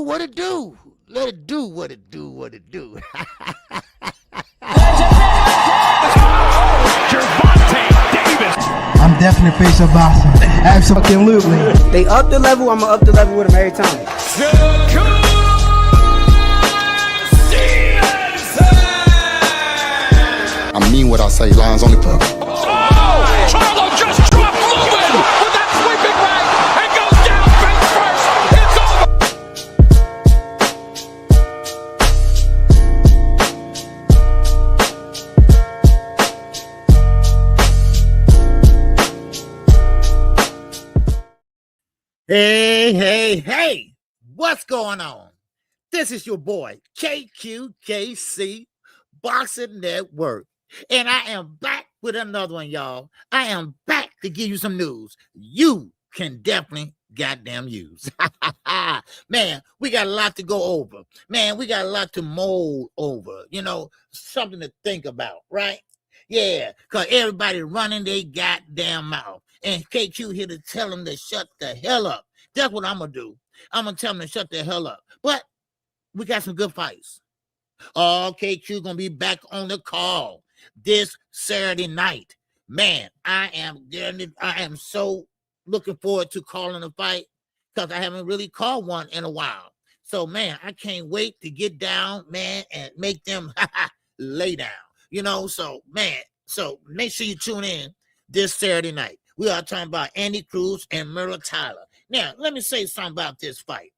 what it do. Let it do what it do, what it do. I'm definitely face of boxing. Absolutely. They up the level, I'm gonna up the level with them every time. I mean what I say, lines only put. Oh! Charlo just dropped Lewin with that sweeping right and goes down face first. It's over. Hey, what's going on? This is your boy, KQKC BOXING NETWORK. And I am back with another one, y'all. I am back to give you some news you can definitely goddamn use. Man, we got a lot to go over. Man, we got a lot to mold over. You know, something to think about, right? Yeah, because everybody running their goddamn mouth. And KQ here to tell them to shut the hell up. That's what I'm going to do. I'm going to tell them to shut the hell up. But we got some good fights. Oh, KQ going to be back on the call this Saturday night. Man, I am so looking forward to calling a fight because I haven't really called one in a while. So, man, I can't wait to get down, man, and make them lay down. You know, so, man, so make sure you tune in this Saturday night. We are talking about Andy Cruz and Merle Tyler. Now, let me say something about this fight.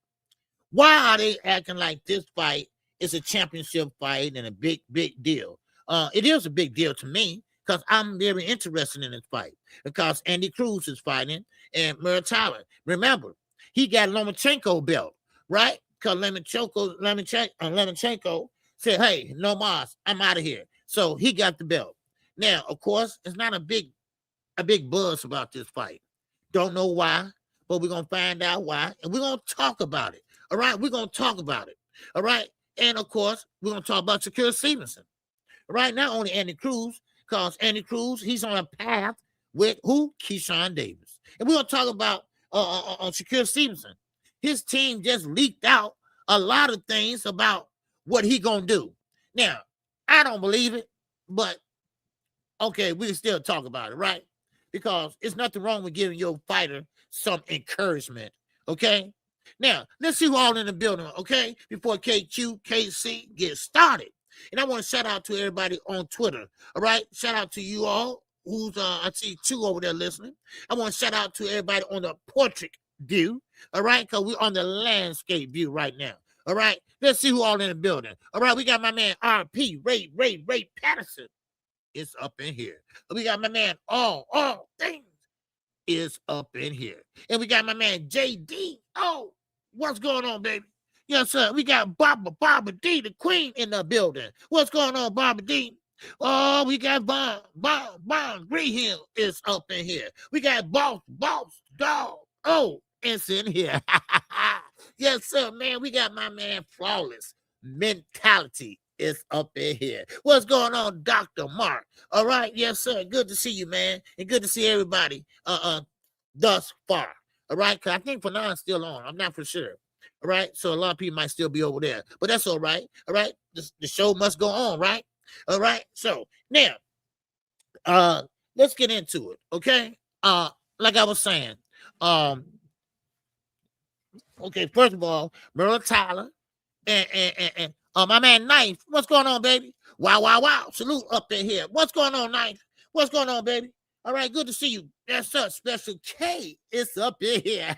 Why are they acting like this fight is a championship fight and a big deal? It is a big deal to me because I'm very interested in this fight because Andy Cruz is fighting and Merle Tyler. Remember, he got Lomachenko belt, right? Because Lomachenko said, hey, no mas, I'm out of here. So he got the belt. Now, of course, it's not a big buzz about this fight. Don't know why, but we're going to find out why, and we're going to talk about it. All right? We're going to talk about it. All right? And, of course, we're going to talk about Shakur Stevenson. Right now, only Andy Cruz, because Andy Cruz, he's on a path with who? Kishan Davis. And we're going to talk about Shakur Stevenson. His team just leaked out a lot of things about what he going to do. Now, I don't believe it, but, okay, we can still talk about it, right? Because it's nothing wrong with giving your fighter some encouragement, okay? Now, let's see who all in the building, okay? Before KQKC gets started. And I want to shout out to everybody on Twitter, all right? Shout out to you all who's, I see two over there listening. I want to shout out to everybody on the portrait view, all right? Because we're on the landscape view right now, all right? Let's see who all in the building. All right, we got my man RP, Ray Patterson. Is up in here. We got my man All Things is up in here. And we got my man JD. Oh, what's going on, baby? Yes, sir. We got Barbara D, the queen, in the building. What's going on, Barbara D? Oh, we got Bon Greenhill is up in here. We got Boss Dog. Oh, it's in here. Yes, sir, man. We got my man Flawless Mentality is up in here. What's going on, Dr. Mark? All right, yes, sir. Good to see you, man. And good to see everybody thus far. All right, because I think Fernand's still on. I'm not for sure. All right, so a lot of people might still be over there. But that's all right. All right, the show must go on, right? All right, so now, let's get into it, okay? Like I was saying, okay, first of all, Merle Tyler and my man Knife, what's going on, baby? Wow. Salute up in here. What's going on, Knife? What's going on, baby? All right, good to see you. Yes, sir. Special K is up in here.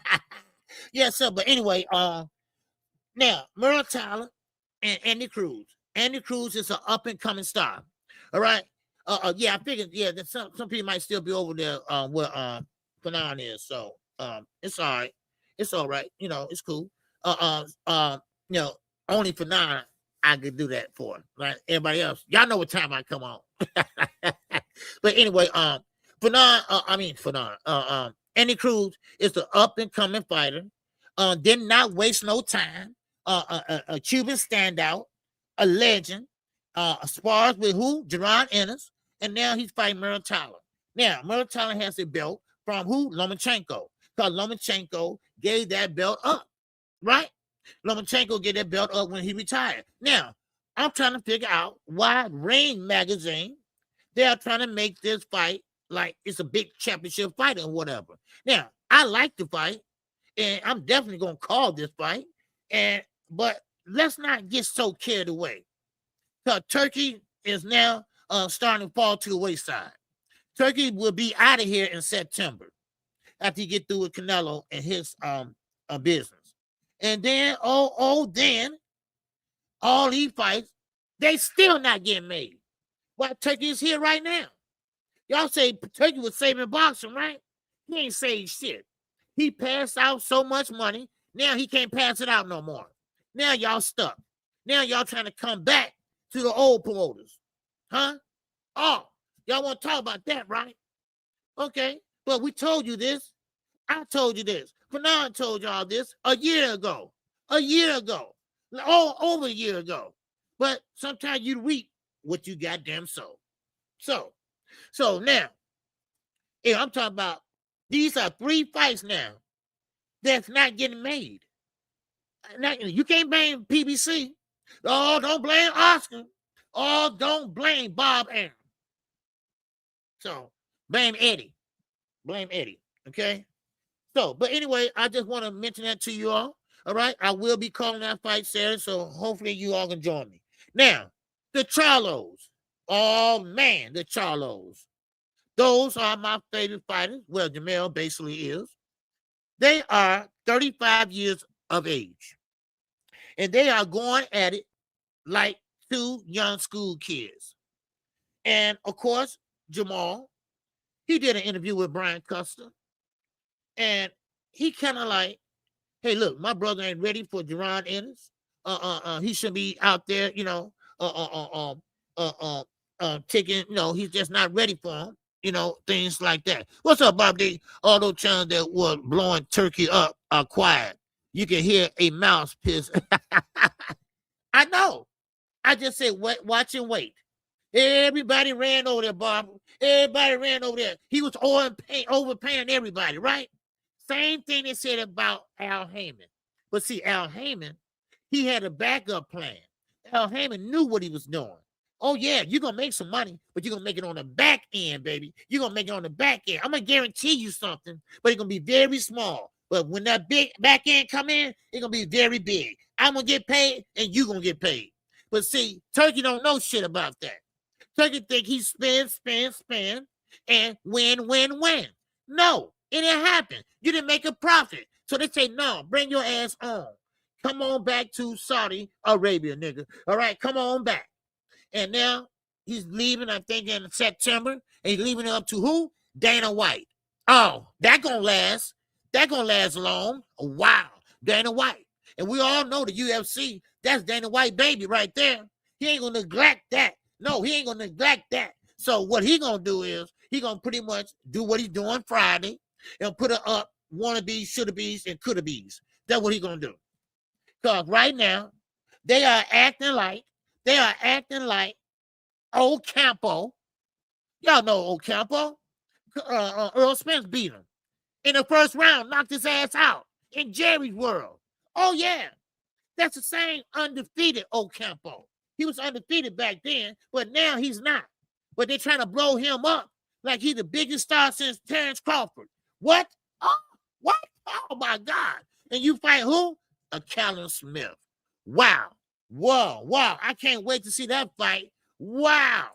Yes, sir. But anyway, now, Merle Tyler and Andy Cruz. Andy Cruz is an up-and-coming star. All right? Yeah, I figured, yeah, that some people might still be over there where Fanon is. So, it's all right. It's all right. You know, it's cool. You know, only Fanon I could do that for, right? Everybody else, y'all know what time I come on. But anyway, Andy Cruz is the up and coming fighter. Did not waste no time. A Cuban standout, a legend. Spars with who? Jerron Ennis, and now he's fighting Merle Tyler. Now Merle Tyler has a belt from who? Lomachenko. Because Lomachenko gave that belt up, right? Lomachenko get that belt up when he retired. Now, I'm trying to figure out why Ring Magazine, they are trying to make this fight like it's a big championship fight or whatever. Now, I like the fight, and I'm definitely going to call this fight, but let's not get so carried away. Because Turkey is now starting to fall to the wayside. Turkey will be out of here in September after you get through with Canelo and his business. And then, then all these fights, they still not getting made. Why Turkey is here right now? Y'all say Turkey was saving boxing, right? He ain't saved shit. He passed out so much money. Now he can't pass it out no more. Now y'all stuck. Now y'all trying to come back to the old promoters. Huh? Oh, y'all want to talk about that, right? Okay, but we told you this. I told you this. Fernand told y'all this a year ago. Over a year ago. But sometimes you reap what you goddamn sow. So now, if I'm talking about these are 3 fights now that's not getting made. You can't blame PBC. Oh, don't blame Oscar. Oh, don't blame Bob Arum. So blame Eddie. Okay? So, but anyway, I just want to mention that to you all. All right? I will be calling that fight Saturday, so hopefully you all can join me. Now, the Charlos. Oh, man, the Charlos. Those are my favorite fighters. Well, Jamal basically is. They are 35 years of age. And they are going at it like 2 young school kids. And, of course, Jamal, he did an interview with Brian Custer. And he kind of like, hey, look, my brother ain't ready for Jerron Ennis. He should be out there, taking, he's just not ready for him. Things like that. What's up, Bob D? All those channels that were blowing Turkey up are quiet. You can hear a mouse piss. I know. I just said, watch and wait. Everybody ran over there, Bob. Everybody ran over there. He was overpaying everybody, right? Same thing they said about Al Heyman. But see, Al Heyman, he had a backup plan. Al Heyman knew what he was doing. Oh, yeah, you're going to make some money, but you're going to make it on the back end, baby. You're going to make it on the back end. I'm going to guarantee you something, but it's going to be very small. But when that big back end come in, it's going to be very big. I'm going to get paid, and you're going to get paid. But see, Turkey don't know shit about that. Turkey think he spend, and win. No, it didn't happen. You didn't make a profit. So they say, no, bring your ass on. Come on back to Saudi Arabia, nigga. All right, come on back. And now he's leaving, I think, in September. And he's leaving it up to who? Dana White. Oh, that gonna last. That gonna last long. Wow, Dana White. And we all know the UFC, that's Dana White baby right there. He ain't gonna neglect that. No, he ain't gonna neglect that. So what he gonna do is he gonna pretty much do what he's doing Friday and put it up wannabes, shoulda-bees, and coulda-bees. That's what he gonna do. Because right now, they are acting like old Campo. Y'all know old Campo. Earl Spence beat him in the first round, knocked his ass out in Jerry's world. Oh, yeah. That's the same undefeated old Campo. He was undefeated back then, but now he's not. But they're trying to blow him up like he's the biggest star since Terrence Crawford. What? Oh, what? Oh, my God. And you fight who? A Callum Smith. Wow. Whoa, wow. I can't wait to see that fight. Wow.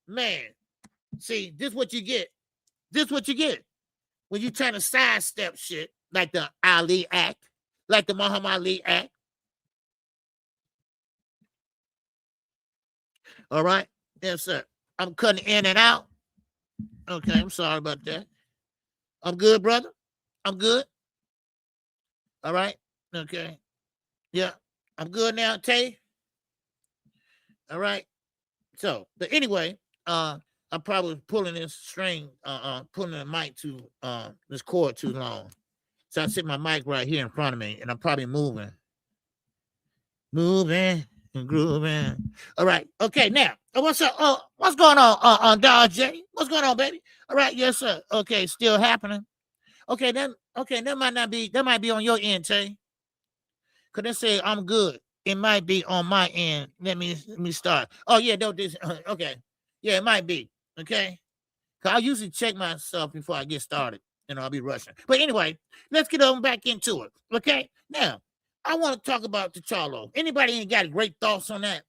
Man. See, this is what you get. When you're trying to sidestep shit like the Ali Act, like the Muhammad Ali Act. All right? Yes, sir. I'm cutting in and out. Okay, I'm sorry about that. I'm good, brother. I'm good. All right? Okay. Yeah. I'm good now, Tay. All right. So, but anyway, I'm probably pulling this string, pulling the mic to this cord too long. So I sit my mic right here in front of me, and I'm probably moving and grooving. All right. Okay. Now, what's up? What's going on Dodge J? What's going on, baby? All right. Yes, sir. Okay. Still happening. Okay. That might be on your end, Tay. Cause they say I'm good. It might be on my end. Let me start. Oh yeah, no, this okay. Yeah, it might be. Okay. Cause I usually check myself before I get started, and I'll be rushing. But anyway, let's get on back into it. Okay. Now, I want to talk about the Charlo. Anybody ain't got great thoughts on that?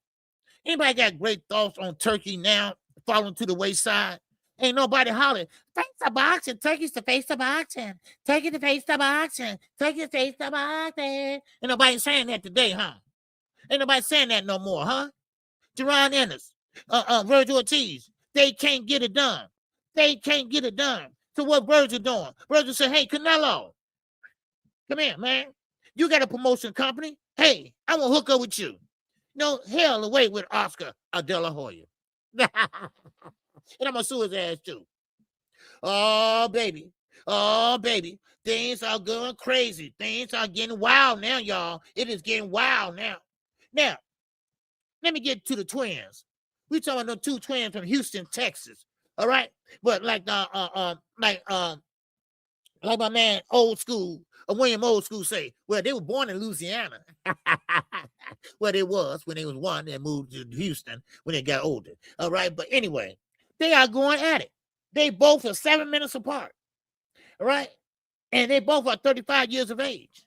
Anybody got great thoughts on Turkey now falling to the wayside? Ain't nobody hollering, face the boxing, Turkey's to face the boxing, Turkey to face the boxing, Turkey to face the boxing. Ain't nobody saying that today, huh? Ain't nobody saying that no more, huh? Jerron Ennis, Virgil Ortiz, they can't get it done. They can't get it done. So what Virgil doing? Virgil said, hey, Canelo, come here, man. You got a promotion company? Hey, I want to hook up with you. No, hell away with Oscar De La Hoya. And I'm going to sue his ass too. Oh, baby. Oh, baby. Things are going crazy. Things are getting wild now, y'all. It is getting wild now. Now, let me get to the twins. We talking about the two twins from Houston, Texas. All right? But like my man old school, William Old School say, well, they were born in Louisiana. Well, they was when they was one and moved to Houston when they got older. All right? But anyway, they are going at it. They both are 7 minutes apart. All right? And they both are 35 years of age.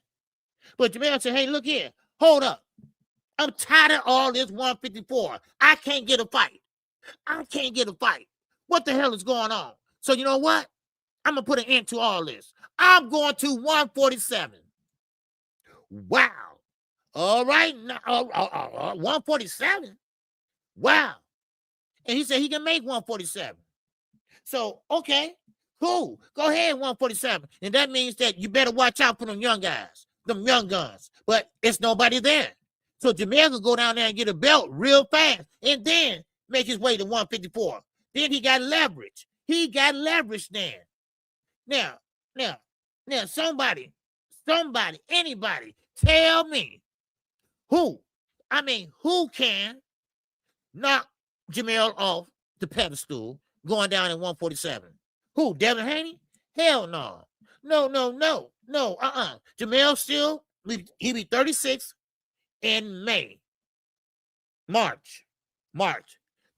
But Jamal said, hey, look here. Hold up. I'm tired of all this 154. I can't get a fight. I can't get a fight. What the hell is going on? So you know what? I'm going to put an end to all this. I'm going to 147. Wow. All right. 147. Wow. And he said he can make 147. So, okay, cool. Go ahead, 147. And that means that you better watch out for them young guys, them young guns. But it's nobody there. So Jamal can go down there and get a belt real fast and then make his way to 154. Then he got leverage. He got leverage then. Now, somebody, anybody, tell me who can knock Jamal off the pedestal going down at 147? Who, Devin Haney? Hell no. No. Jamal still, he be 36 in March.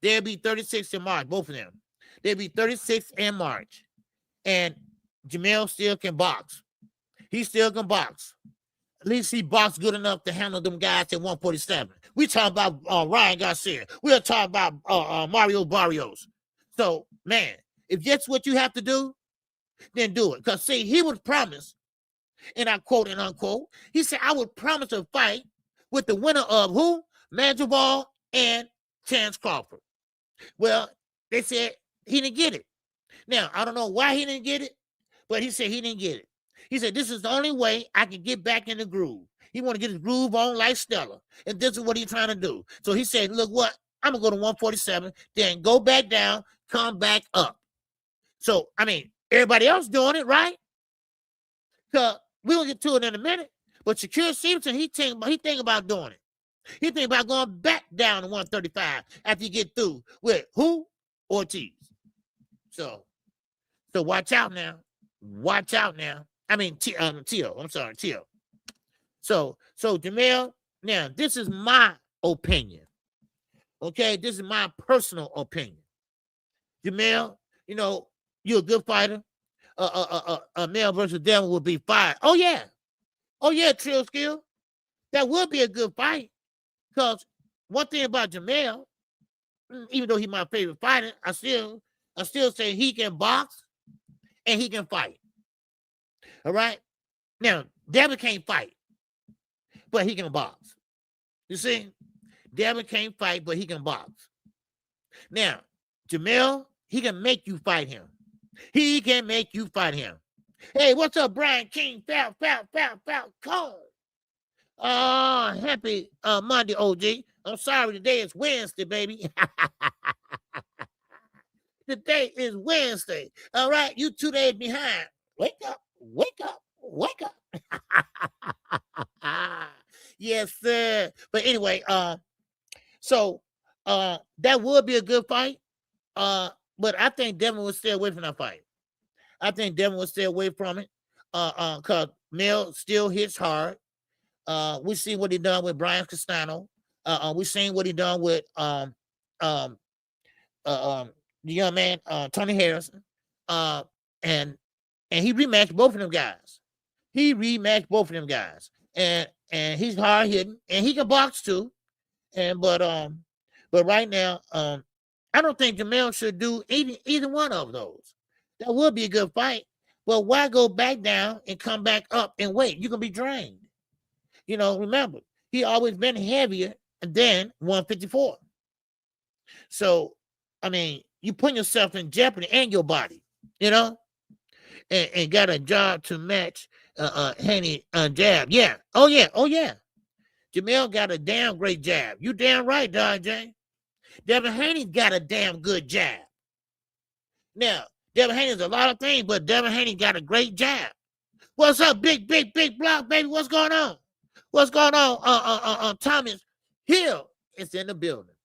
They'll be 36 in March, both of them. They'll be 36 in March. And Jamal still can box. He still can box. At least he boxed good enough to handle them guys at 147. We talking about Ryan Garcia. We're talking about Mario Barrios. So, man, if that's what you have to do, then do it. Because, see, he was promised, and I quote and unquote, he said, I would promise a fight with the winner of who? Masvidal and Chance Crawford. Well, they said he didn't get it. Now, I don't know why he didn't get it, but he said he didn't get it. He said, this is the only way I can get back in the groove. He want to get his groove on like Stella, and this is what he's trying to do. So he said, look what? I'm going to go to 147, then go back down, come back up. So, I mean, everybody else doing it, right? So we'll get to it in a minute, but Shakur Stevenson, he think about doing it. He think about going back down to 135 after you get through with who? Ortiz. So watch out now. Watch out now. I mean, Teo. I'm sorry, Teo. So Jamal, now this is my opinion. Okay, this is my personal opinion. Jamal, you know, you're a good fighter. Male versus Devil will be fired. Oh yeah, Trill Skill. That would be a good fight. Because one thing about Jamal, even though he's my favorite fighter, I still say he can box and he can fight. All right? Now, Devin can't fight, but he can box. You see? Devin can't fight, but he can box. Now, Jamal, he can make you fight him. He can make you fight him. Hey, what's up, Brian King? Foul, call. Happy Monday, OG. I'm sorry, today is Wednesday, baby. Today is Wednesday. All right, you 2 days behind. Wake up. Yes, sir. But anyway, so that would be a good fight. But I think Devin would stay away from that fight. I think Devin would stay away from it. Because Mel still hits hard. We see what he done with Brian Castano. We seen what he done with the young man Tony Harrison. And he rematched both of them guys. And he's hard hitting, and he can box too. But right now, I don't think Jamal should do either one of those. That would be a good fight. But why go back down and come back up and wait? You're gonna be drained. Remember, he always been heavier than 154. So, I mean, you put yourself in jeopardy and your body, and got a job to match Haney jab. Yeah. Oh yeah. Jamal got a damn great jab. You damn right, Don J. Devin Haney's got a damn good jab. Now, Devin Haney's a lot of things, but Devin Haney got a great jab. What's up, big block, baby? What's going on? Thomas Hill is in the building.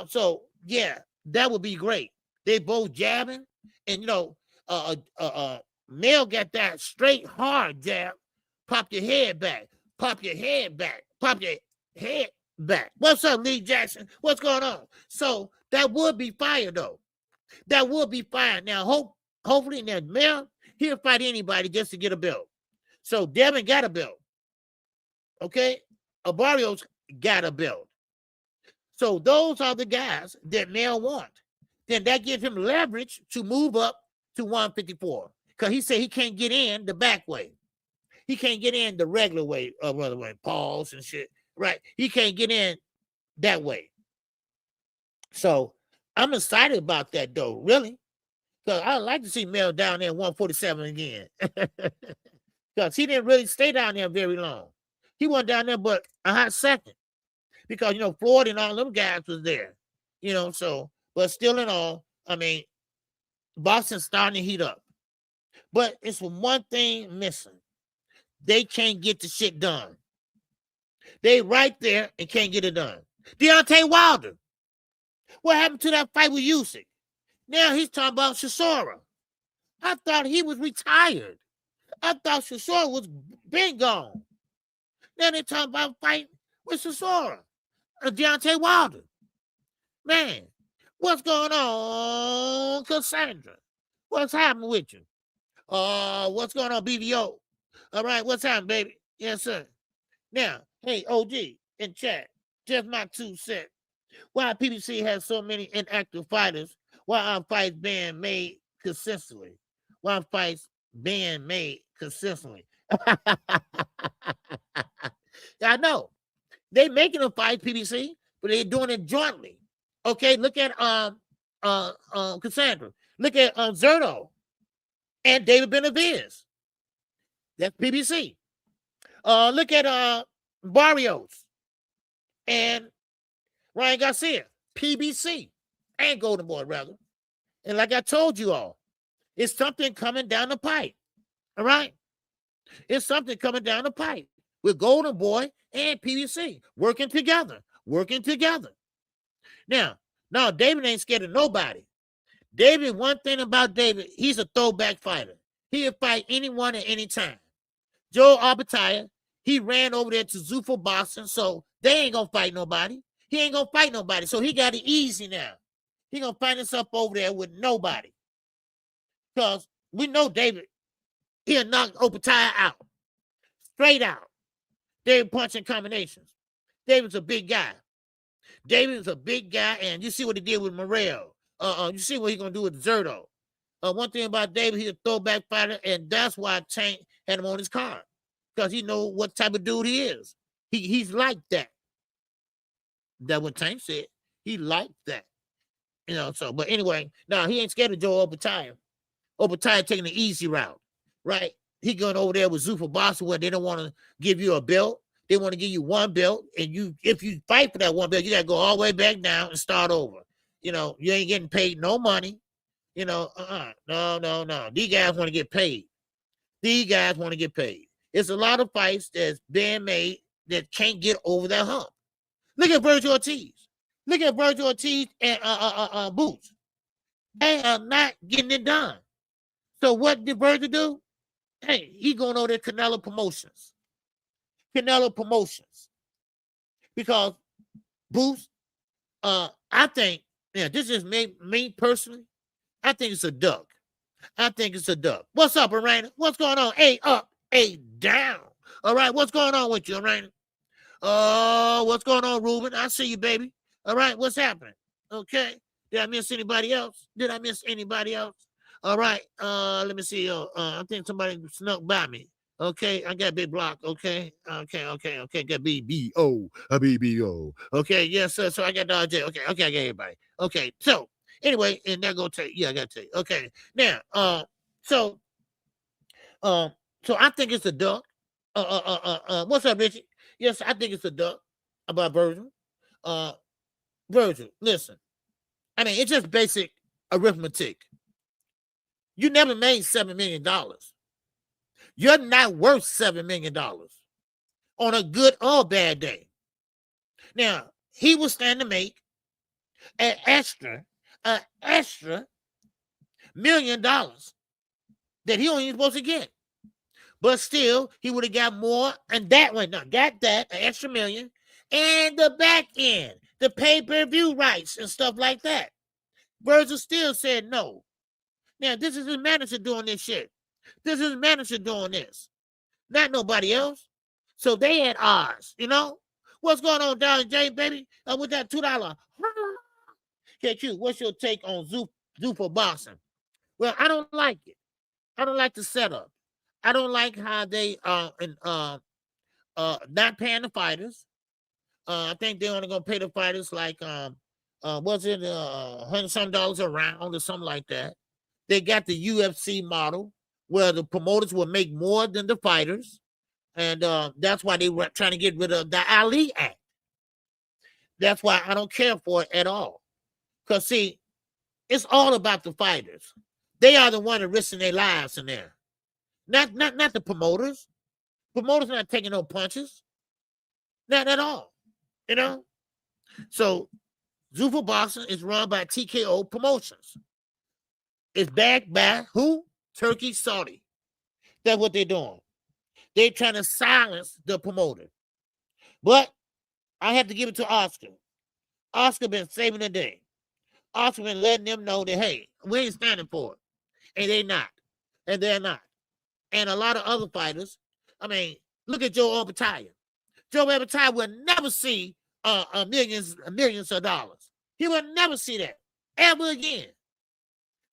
So yeah, that would be great. They both jabbing, and Mel got that straight hard jab. Pop your head back. What's up, Lee Jackson? What's going on? So that would be fire, though. That would be fire. Now, hopefully, now Mel, he'll fight anybody just to get a belt. So Devin got a belt. Okay? Barrios got a belt. So those are the guys that Mel want. Then that gives him leverage to move up to 154. Because he said he can't get in the back way. He can't get in the regular way, pause and shit, right? He can't get in that way. So I'm excited about that, though, really. Because I'd like to see Mel down there at 147 again. Because he didn't really stay down there very long. He went down there but a hot second. Because, Floyd and all them guys was there. But still in all, I mean, boxing's starting to heat up. But it's one thing missing. They can't get the shit done. They right there and can't get it done. Deontay Wilder. What happened to that fight with Usyk? Now he's talking about Chisora. I thought he was retired. I thought Chisora was been gone. Now they're talking about fighting with Chisora. Deontay Wilder. Man, what's going on, Cassandra? What's happening with you? What's going on, BVO? All right, what's happening, baby? Yes, sir. Now, hey, OG, in chat, just my 2 cents. Why PBC has so many inactive fighters? Why are fights being made consistently? I know. They making a fight, PBC, but they're doing it jointly. Okay, look at Cassandra. Look at Zerto and David Benavidez. That's PBC. Look at Barrios and Ryan Garcia, PBC, and Golden Boy, rather. And like I told you all, it's something coming down the pipe. All right? It's something coming down the pipe with Golden Boy and PBC working together. Now, David ain't scared of nobody. David, one thing about David, he's a throwback fighter. He'll fight anyone at any time. Joe Arbataya, he ran over there to Zuffa boxing, so they ain't gonna fight nobody. He ain't gonna fight nobody, so he got it easy now. He gonna find himself over there with nobody. Because we know David, he'll knock Arbataya out. Straight out. David punching combinations. David's a big guy. And you see what he did with Morrell. You see what he's gonna do with Zerto. One thing about David, he's a throwback fighter, and that's why Tank had him on his card. Because he know what type of dude he is. He's like that. That's what Tank said. He liked that. But anyway, no, he ain't scared of Joe Arbataya. Arbataya taking the easy route, right? He going over there with Zuffa boxing where they don't want to give you a belt. They want to give you one belt, and if you fight for that one belt, you got to go all the way back down and start over. You ain't getting paid no money. No. These guys want to get paid. It's a lot of fights that's being made that can't get over that hump. Look at Virgil Ortiz. And Boots. They are not getting it done. So what did Virgil do? Hey, he going over there to Canelo Promotions. Canelo Promotions. Because Boost, I think, this is me personally. I think it's a duck. What's up, Arena? What's going on? A up, A down. All right, what's going on with you, Arena? What's going on, Ruben? I see you, baby. All right, what's happening? Okay. Did I miss anybody else? All right. Let me see. I think somebody snuck by me. Okay, I got big block. Okay. Got BBO, a BBO. Okay, yes, sir. So I got the J. Okay, I got everybody. Okay, so anyway, and that go take. Yeah, I got to tell you. Okay, now, so I think it's a duck. What's up, Richie? Yes, I think it's a duck about Virgil. Virgil, listen. I mean, it's just basic arithmetic. You never made $7 million. You're not worth $7 million on a good or bad day. Now, he will stand to make an extra $1 million that he only supposed to get. But still, he would have got more, and that one, got that, an extra $1 million, and the back end, the pay-per-view rights and stuff like that. Virgil still said no. Now, this is his manager doing this shit. This is his manager doing this. Not nobody else. So they had ours, you know? What's going on, Darling J, baby? With that $2. KQ, what's your take on Zuffa boxing? Well, I don't like it. I don't like the setup. I don't like how they not paying the fighters. I think they're only gonna pay the fighters like was it $100 a round or something like that. They got the UFC model where the promoters will make more than the fighters, and that's why they were trying to get rid of the Ali Act. That's why I don't care for it at all. Because see, it's all about the fighters. They are the one that risking their lives in there. Not the promoters. Promoters not taking no punches. Not at all. You know? So Zuffa Boxing is run by TKO Promotions. It's backed by who? Turkey Saudi. That's what they're doing. They're trying to silence the promoter. But I have to give it to Oscar. Oscar been saving the day. Oscar been letting them know that, hey, we ain't standing for it. And they not. And they're not. And a lot of other fighters, I mean, look at Joe Obataille. Joe Obataille will never see millions of dollars. He will never see that ever again.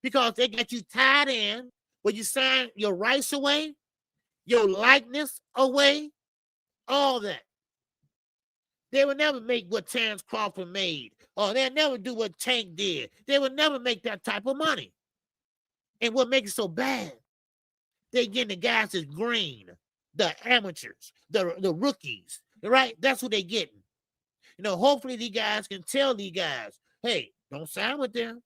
Because they got you tied in where you sign your rights away, your likeness away, all that. They will never make what Terrence Crawford made, or they'll never do what Tank did. They will never make that type of money. And what makes it so bad, they getting the guys that's green, the amateurs, the rookies, right? That's what they getting. You know, hopefully these guys can tell these guys, hey, don't sign with them.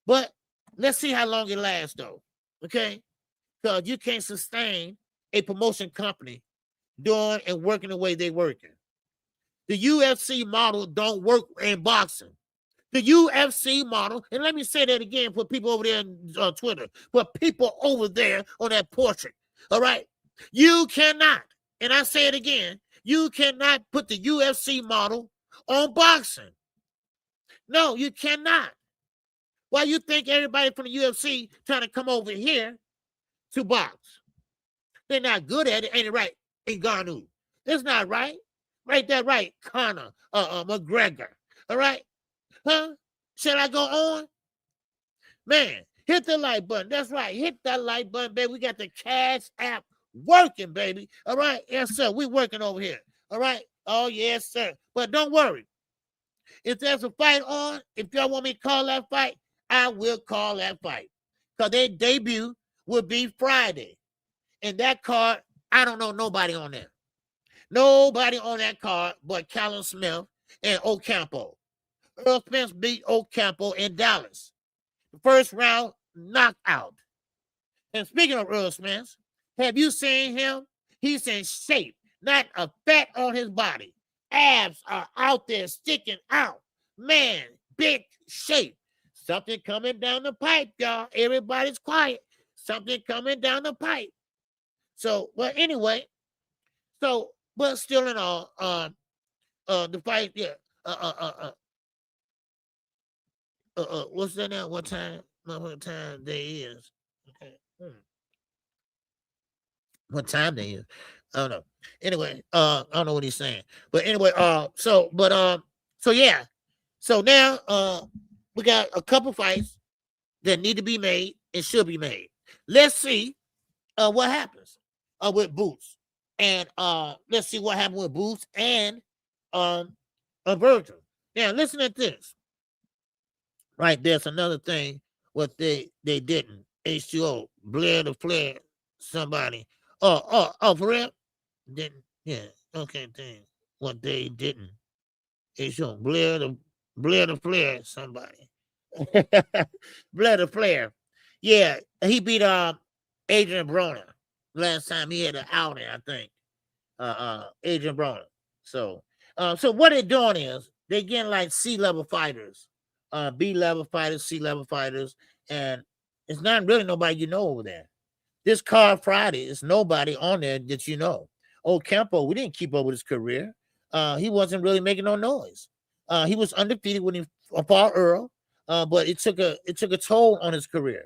But let's see how long it lasts, though, okay? Because you can't sustain a promotion company doing and working the way they're working. The UFC model don't work in boxing. The UFC model, and let me say that again for people over there on Twitter, for people over there on that portrait, all right? You cannot, and I say it again, you cannot put the UFC model on boxing. No, you cannot. Why you think everybody from the UFC trying to come over here to box? They're not good at it, ain't it right? Ngannou. That's not right. Right there, right? Conor, McGregor, all right? Huh? Should I go on? Man, hit the like button. That's right. Hit that like button, baby. We got the Cash App working, baby. All right? Yes, sir. We working over here. All right? Oh, yes, sir. But don't worry. If there's a fight on, if y'all want me to call that fight, I will call that fight. Because their debut will be Friday. And that card, I don't know nobody on there. Nobody on that card but Callum Smith and Ocampo. Earl Spence beat Ocampo in Dallas. The first round knockout. And speaking of Earl Spence, have you seen him? He's in shape, not a fat on his body. Abs are out there sticking out. Man, big shape. Something coming down the pipe, y'all. Everybody's quiet. Something coming down the pipe. So, well, anyway, so But still in all, the fight, yeah. What's that now? What time day is? Okay. What time day is? I don't know. Anyway, I don't know what he's saying. But anyway, so yeah. So now we got a couple fights that need to be made and should be made. Let's see what happens with Boots. And let's see what happened with Boots and Virgil. Now listen at this. Right, there's another thing what they didn't. H2O, Blair to Flair, somebody. Oh, for real? Didn't, yeah, okay, thing. What they didn't. H2O, Blair to Flair, somebody. Blair to Flair. Yeah, he beat Adrian Broner last time he had an outing, I think. Adrian Broner. So what they're doing is they're getting like C-level fighters. B-level fighters, C-level fighters, and it's not really nobody you know over there. This card Friday is nobody on there that you know. Old Campo, we didn't keep up with his career. He wasn't really making no noise. He was undefeated when he fought Earl, but it took a toll on his career.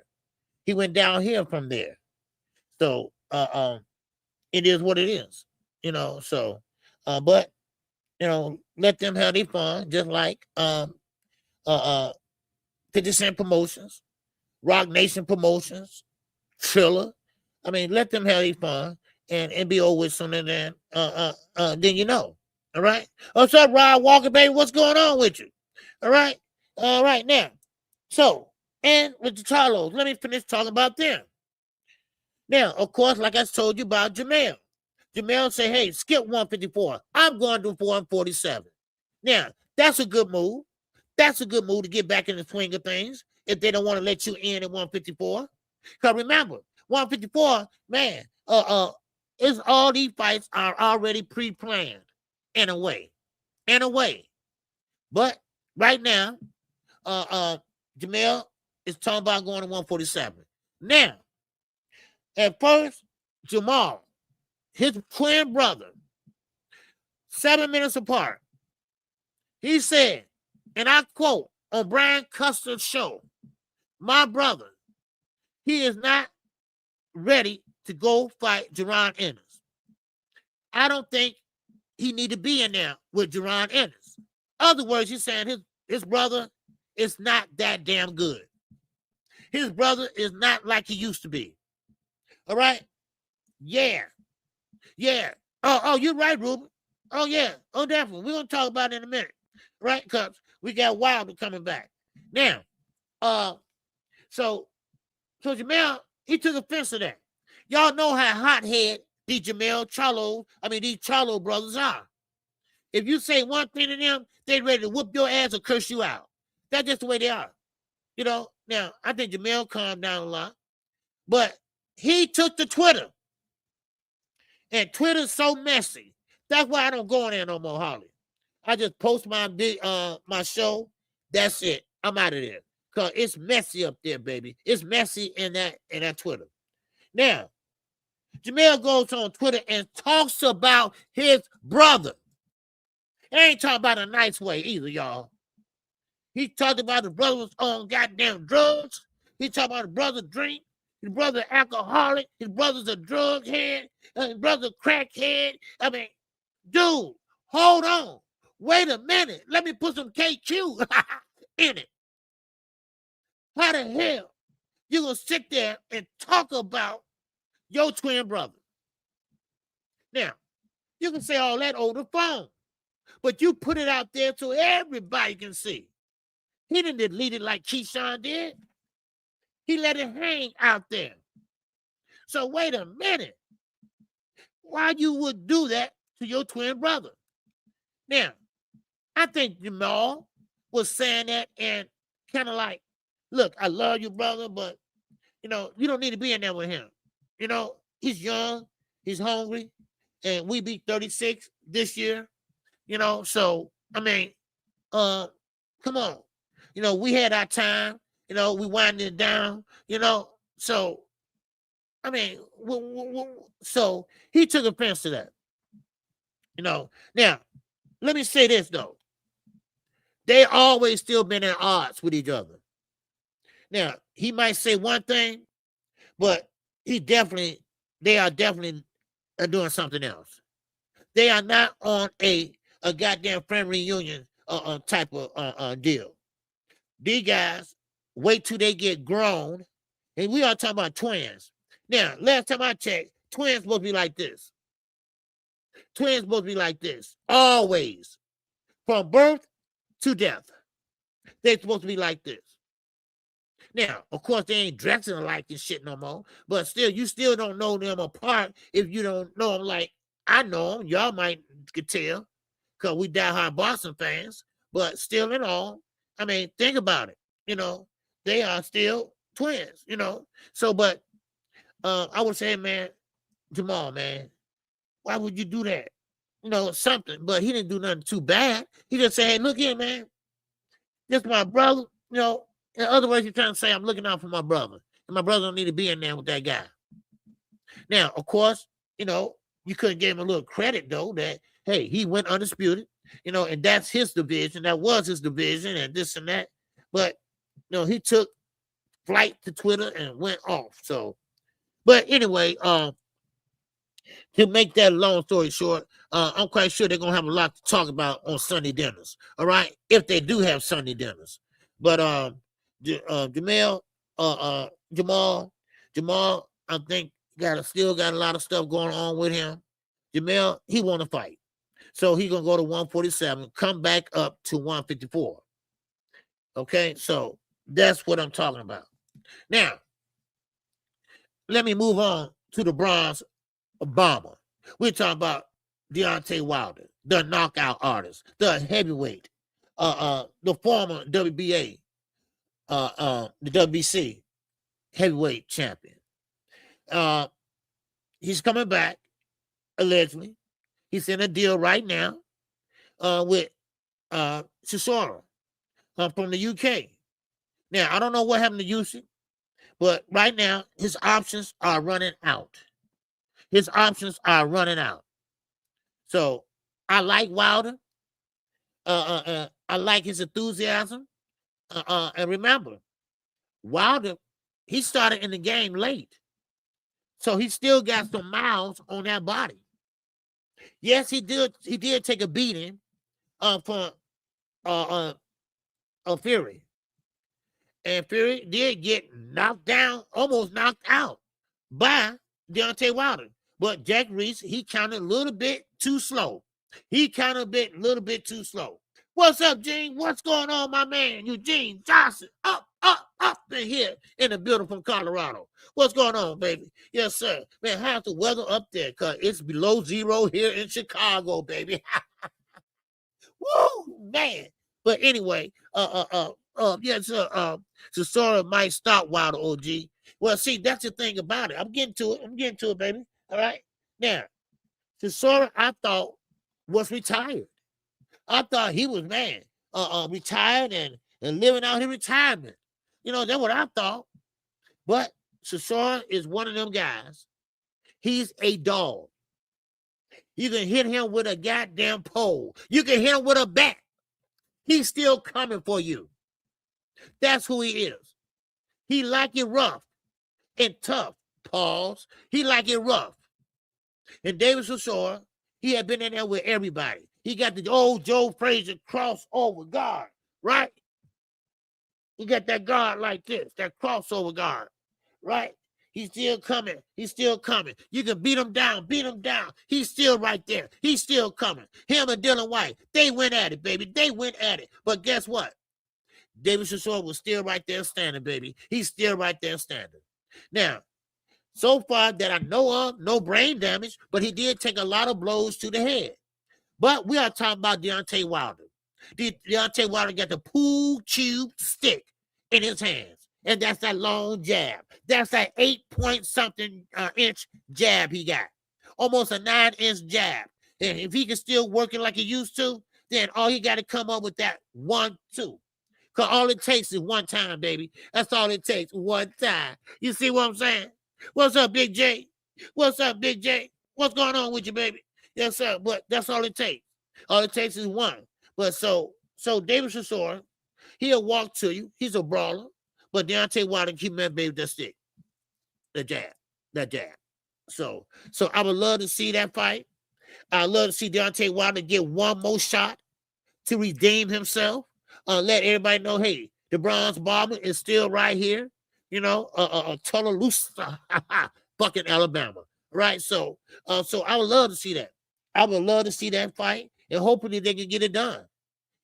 He went downhill from there. So it is what it is, you know. So, but you know, let them have their fun, just like 50 Cent Promotions, Rock Nation Promotions, Triller. I mean, let them have their fun and be over with something then you know. All right. What's up, Rod Walker, baby? What's going on with you? All right. All right, now. So, and with the Charlos, let me finish talking about them. Now, of course, like I told you about Jamal. Jamal say, hey, skip 154. I'm going to 147. Now, that's a good move. That's a good move to get back in the swing of things if they don't want to let you in at 154. Because remember, 154, man, it's all these fights are already pre-planned in a way. In a way. But right now, Jamal is talking about going to 147. Now, at first, Jamal, his twin brother, 7 minutes apart, he said, and I quote on Brian Custer's show, my brother, he is not ready to go fight Jerron Ennis. I don't think he need to be in there with Jerron Ennis. Other words, he's saying his brother is not that damn good. His brother is not like he used to be. All right? Yeah. Yeah. Oh, you're right, Ruben. Oh, yeah. Oh, definitely. We're going to talk about it in a minute. Right? Because we got Wilder coming back. Now, so Jamal, he took offense to that. Y'all know how hothead these Charlo brothers are. If you say one thing to them, they ready to whoop your ass or curse you out. That's just the way they are. You know, now, I think Jamal calmed down a lot. But he took to Twitter. And Twitter's so messy. That's why I don't go in there no more, Holly. I just post my show. That's it. I'm out of there. Because it's messy up there, baby. It's messy in that Twitter. Now, Jamal goes on Twitter and talks about his brother. He ain't talking about a nice way either, y'all. He talked about his brother was on goddamn drugs. He talked about his brother drink. His brother alcoholic. His brother's a drug head. His brother crackhead. I mean, dude, hold on. Wait a minute. Let me put some KQ in it. How the hell you gonna sit there and talk about your twin brother? Now, you can say all that over the phone, but you put it out there so everybody can see. He didn't delete it like Keyshawn did. He let it hang out there. So wait a minute. Why you would do that to your twin brother? Now, I think Jamal was saying that and kind of like, look, I love you, brother, but, you know, you don't need to be in there with him. You know, he's young, he's hungry, and we beat 36 this year. You know, so, I mean, come on. You know, we had our time. You know, we winding it down, you know. So, I mean, so he took offense to that. Now, let me say this, though. They always still been at odds with each other. Now, he might say one thing, but they are definitely doing something else. They are not on a goddamn friendly reunion type of deal. These guys wait till they get grown, and we are talking about twins. Now, last time I checked, twins supposed to be like this. Twins supposed to be like this, always, from birth to death. They're supposed to be like this. Now, of course, they ain't dressing alike and shit no more, but still, you still don't know them apart if you don't know them like I know them. Y'all might could tell, because we diehard boxing fans, but still in all, I mean, think about it. They are still twins, So, but I would say, man, Jamal, man, why would you do that? Something. But he didn't do nothing too bad. He just said, hey, look here, man. This is my brother. In other words, you're trying to say I'm looking out for my brother. And my brother don't need to be in there with that guy. Now, of course, you couldn't give him a little credit, though, that, hey, he went undisputed, and that's his division. That was his division and this and that. But, he took flight to Twitter and went off. So, but anyway, to make that long story short, I'm quite sure they're going to have a lot to talk about on Sunday dinners, all right? If they do have Sunday dinners. But Jamal, I think still got a lot of stuff going on with him. Jamal, he want to fight. So he's going to go to 147, come back up to 154. Okay, so that's what I'm talking about. Now, let me move on to the bronze bomber. We're talking about Deontay Wilder, the knockout artist, the heavyweight, the former WBA, the WBC heavyweight champion. He's coming back, allegedly. He's in a deal right now with Chisora from the UK. Now, I don't know what happened to Usyk, but right now, his options are running out. So, I like Wilder. I like his enthusiasm. And remember, Wilder, he started in the game late. So he still got some miles on that body. Yes, he did take a beating from Fury. And Fury did get knocked down, almost knocked out by Deontay Wilder. But Jack Reese, he counted a little bit too slow. What's up, Gene? What's going on, my man? Eugene Johnson, up in here in the building from Colorado. What's going on, baby? Yes, sir. Man, how's the weather up there? Because it's below zero here in Chicago, baby. Woo, man. But anyway, Chisora might stop Wilder, OG. Well, see, that's the thing about it. I'm getting to it, baby. All right? Now, Chisora, I thought, was retired. I thought he was, retired and living out his retirement. That's what I thought. But Chisora is one of them guys. He's a dog. You can hit him with a goddamn pole. You can hit him with a bat. He's still coming for you. That's who he is. He like it rough and tough. Pause. He like it rough. And David Chisora, he had been in there with everybody. He got the old Joe Frazier crossover guard, right? He got that guard like this, that crossover guard, right? He's still coming. You can beat him down. He's still right there. He's still coming. Him and Dylan White, they went at it, baby. But guess what? David Chisora was still right there standing, baby. He's still right there standing. Now, so far that I know of, no brain damage, but he did take a lot of blows to the head. But we are talking about Deontay Wilder. Deontay Wilder got the pool tube stick in his hands. And that's that long jab. That's that 8-point-something inch jab he got. Almost a 9-inch jab. And if he can still work it like he used to, then all he got to come up with that 1-2. Because all it takes is one time, baby. That's all it takes, one time. You see what I'm saying? What's up, Big J? What's going on with you, baby? Yes, sir. But that's all it takes. All it takes is one. But so David Chisora, he'll walk to you. He's a brawler. But Deontay Wilder keep that baby that stick. The jab. That jab. So I would love to see that fight. I'd love to see Deontay Wilder get one more shot to redeem himself. Let everybody know, hey, the bronze bomber is still right here. You know, Tuscaloosa, fucking Alabama. Right? So I would love to see that. I would love to see that fight, and hopefully they can get it done.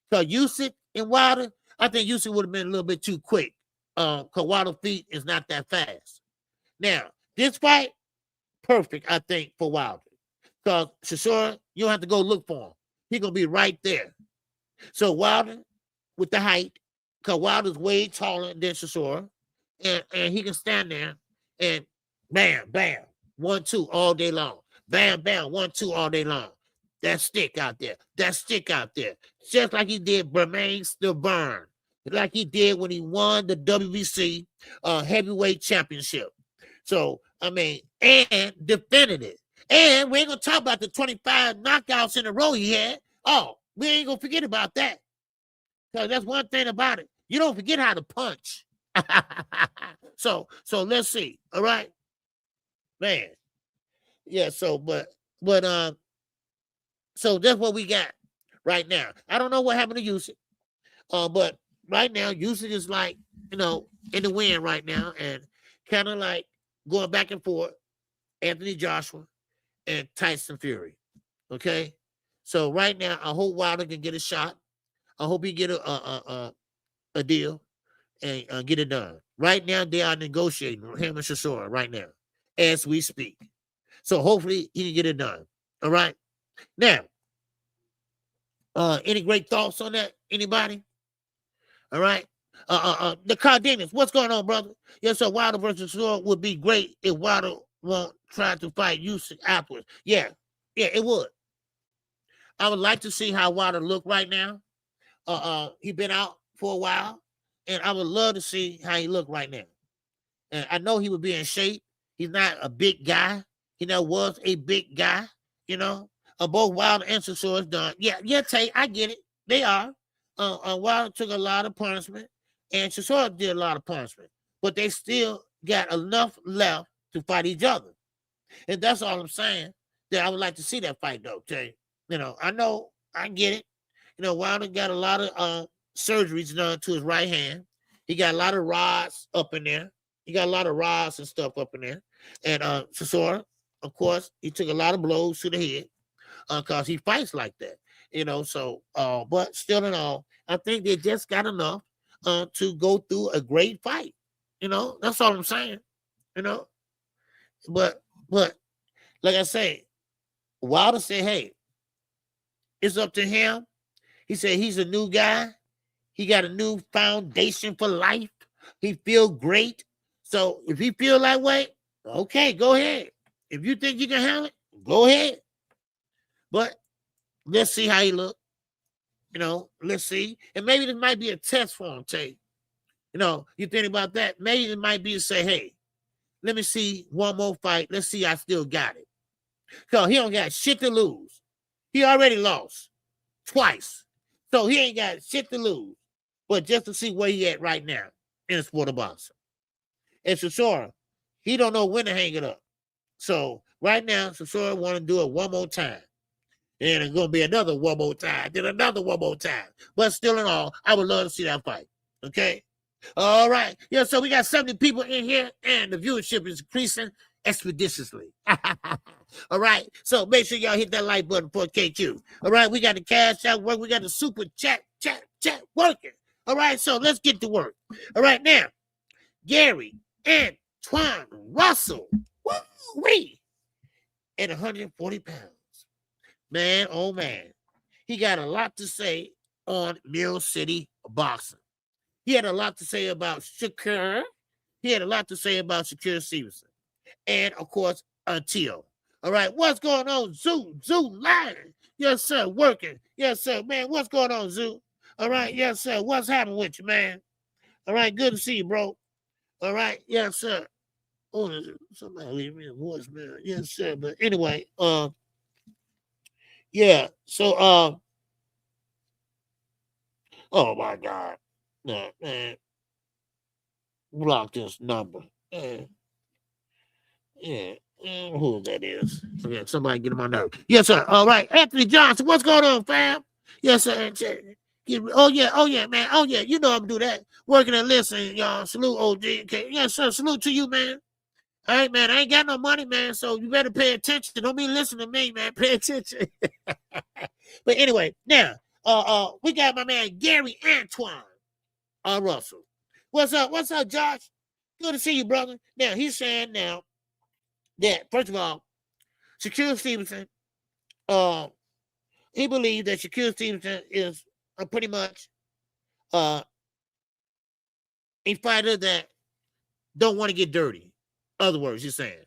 Because Usyk and Wilder, I think Usyk would have been a little bit too quick. Because Wilder's feet is not that fast. Now, this fight, perfect, I think, for Wilder. Because Chisora, you don't have to go look for him. He's going to be right there. So Wilder, with the height, because Wilder's way taller than Chisora, and he can stand there and bam, bam, 1-2 all day long. Bam, bam, 1-2 all day long. That stick out there. That stick out there. Just like he did Bermain Stiverne. Like he did when he won the WBC heavyweight championship. So, I mean, and defended it. And we ain't going to talk about the 25 knockouts in a row he had. Oh, we ain't going to forget about that. Because that's one thing about it. You don't forget how to punch. So let's see. All right. Man. Yeah, so so that's what we got right now. I don't know what happened to Usyk. But right now, Usyk is like, you know, in the wind right now and kind of like going back and forth. Anthony Joshua and Tyson Fury. Okay? So right now, I hope Wilder can get a shot. I hope he get a deal and get it done. Right now, they are negotiating him and Chisora right now as we speak. So hopefully he can get it done. All right. Now, any great thoughts on that? Anybody? All right. The Cardenas, what's going on, brother? Yes, so Wilder versus Chisora would be great if Wilder won't try to fight Usyk afterwards. Yeah, it would. I would like to see how Wilder look right now. He's been out for a while, and I would love to see how he look right now. And I know he would be in shape. He's not a big guy. He never was a big guy, you know. Both Wilder and Chisora done. Yeah, Tay, I get it. They are. Wilder took a lot of punishment, and Chisora did a lot of punishment. But they still got enough left to fight each other. And that's all I'm saying. That I would like to see that fight, though, Tay. You know, I get it. You know, Wilder got a lot of surgeries done to his right hand. He got a lot of rods up in there. He got a lot of rods and stuff up in there. And Chisora, of course, he took a lot of blows to the head because he fights like that. You know, so, but still in all, I think they just got enough to go through a great fight. You know, that's all I'm saying. You know, but like I say, Wilder said, hey, it's up to him. He said he's a new guy. He got a new foundation for life. He feel great. So if he feel that way, okay, go ahead. If you think you can handle it, go ahead. But let's see how he look. You know, let's see. And maybe this might be a test for him, Tay. You know, you think about that. Maybe it might be to say, hey, let me see one more fight. Let's see I still got it. So he don't got shit to lose. He already lost twice. So he ain't got shit to lose. But just to see where he at right now in the sport of boxing. And Chisora, he don't know when to hang it up. So right now, Chisora want to do it one more time. And it's going to be another one more time. Then another one more time. But still in all, I would love to see that fight. Okay? All right. Yeah, so we got 70 people in here, and the viewership is increasing expeditiously. All right. So make sure y'all hit that like button for KQ. All right. We got the cash out work. We got the super chat working. All right. So let's get to work. All right. Now, Gary Antoine Russell. Woo-wee. At 140 pounds. Man, oh man. He got a lot to say on Mill City Boxing. He had a lot to say about Shakur. He had a lot to say about Shakur Stevenson. And, of course, Teo. All right, what's going on, Zoo? Zoo lying. Yes, sir, working. Yes, sir, man, what's going on, Zoo? All right, yes, sir, what's happening with you, man? All right, good to see you, bro. All right, yes, sir. Oh, somebody leave me a voicemail. Yes, sir, but anyway, Yeah. So oh my God. No, man. Block this number. Yeah. Who that is? Okay, somebody get him on nerve. Yes, sir. All right. Anthony Johnson, what's going on, fam? Yes, sir. Oh yeah, man. Oh yeah, you know I'm do that. Working and listening, y'all. Salute, OG. Okay. Yes, sir. Salute to you, man. All right, man. I ain't got no money, man. So you better pay attention. Don't be listening to me, man. Pay attention. But anyway, now, we got my man Gary Antoine Russell. What's up? What's up, Josh? Good to see you, brother. Now he's saying now that first of all, Shakur Stevenson, he believes that Shakur Stevenson is pretty much a fighter that don't want to get dirty. Other words, he's saying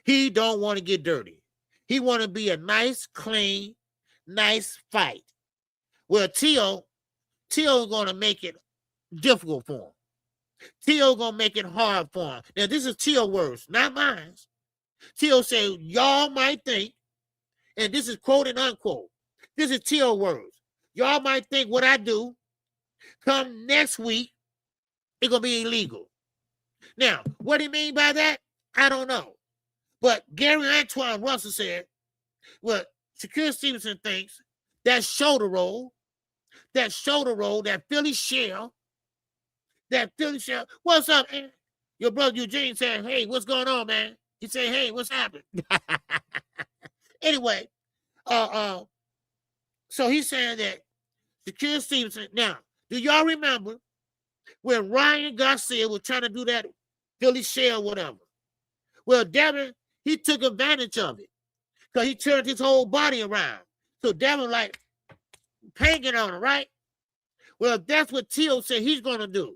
he don't want to get dirty. He want to be a nice, clean, nice fight. Well, Teo is going to make it difficult for him. Teo going to make it hard for him. Now, this is Teo words, not mine. Teo said, y'all might think, and this is quote and unquote, this is Teo words. Y'all might think what I do come next week, it's going to be illegal. Now, what do you mean by that? I don't know. But Gary Antoine Russell said, well, Shakur Stevenson thinks that shoulder roll, that Philly shell, what's up, man? Your brother Eugene said, hey, what's going on, man? He said, hey, what's happening? Anyway, so he's saying that Shakur Stevenson, now, do y'all remember when Ryan Garcia was trying to do that Philly shell, whatever? Well, Devin, he took advantage of it because he turned his whole body around. So Devin, like, hanging on it, right? Well, that's what Teo said he's going to do.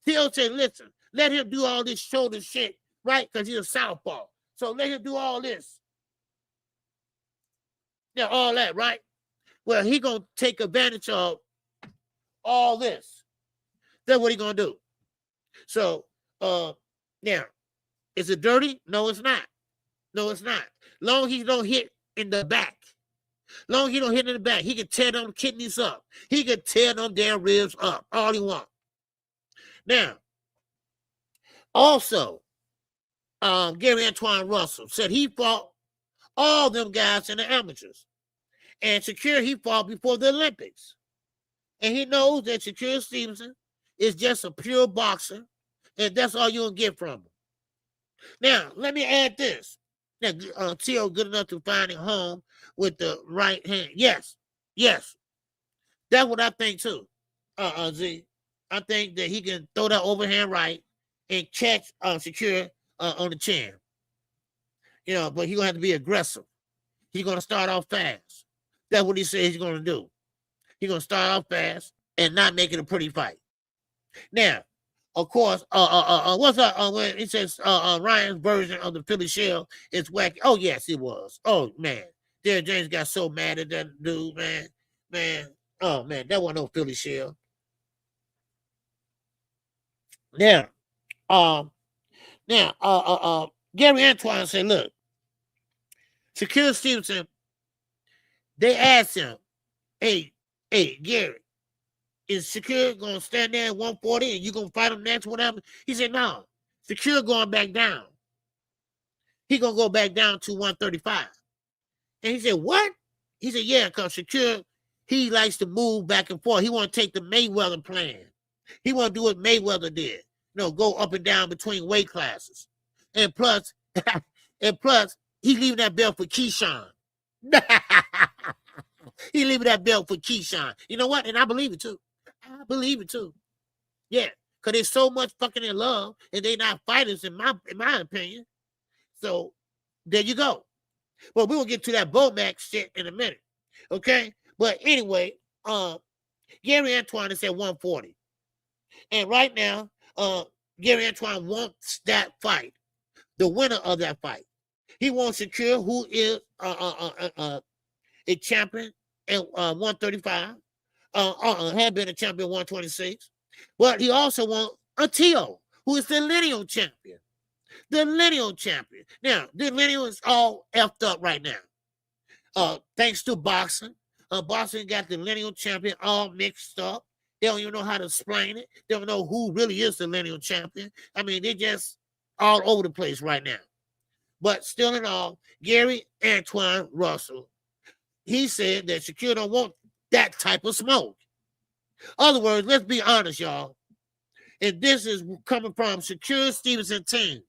Teo said, listen, let him do all this shoulder shit, right? Because he's a southpaw. So let him do all this. Yeah, all that, right? Well, he going to take advantage of all this. That's what he going to do. So, now, is it dirty? No, it's not. No, it's not. Long as he don't hit in the back. Long as he don't hit in the back, he can tear them kidneys up. He can tear them damn ribs up. All he want. Now, also, Gary Antoine Russell said he fought all them guys in the amateurs. And Shakur, he fought before the Olympics. And he knows that Shakur Stevenson is just a pure boxer. And that's all you'll get from him. Now, let me add this. Now, Teo good enough to find it home with the right hand. Yes. That's what I think too, Z. I think that he can throw that overhand right and catch Shakur on the chin. You know, but he's going to have to be aggressive. He's going to start off fast. That's what he says he's going to do. He's going to start off fast and not make it a pretty fight. Now, of course, what's up? When it says Ryan's version of the Philly shell is wacky. Oh, yes, it was. Oh, man. Derrick James got so mad at that dude, man. Man. Oh, man, that wasn't no Philly shell. Now, Gary Antoine said, look, Shakur Stevenson, they asked him, hey, Gary, is Shakur going to stand there at 140 and you going to fight him next, whatever? He said, no, Shakur going back down. He going to go back down to 135. And he said, what? He said, yeah, because Shakur, he likes to move back and forth. He want to take the Mayweather plan. He want to do what Mayweather did. You know, go up and down between weight classes. And plus, he leaving that belt for Keyshawn. He leaving that belt for Keyshawn. You know what? And I believe it too. Yeah, because they're so much fucking in love and they not fighters in my opinion. So there you go. Well, we will get to that Bomax shit in a minute. Okay? But anyway, Gary Antoine is at 140. And right now, Gary Antoine wants that fight. The winner of that fight. He wants Shakur, who is a champion at 135. Had been a champion 126. But he also wants a Teo, who is the lineal champion. The lineal champion. Now, the lineal is all effed up right now. thanks to boxing. Boxing got the lineal champion all mixed up. They don't even know how to explain it. They don't know who really is the lineal champion. I mean, they're just all over the place right now. But still in all, Gary Antoine Russell, he said that Shakur don't want that type of smoke. Other words, let's be honest, y'all. And this is coming from Shakur Stevenson team.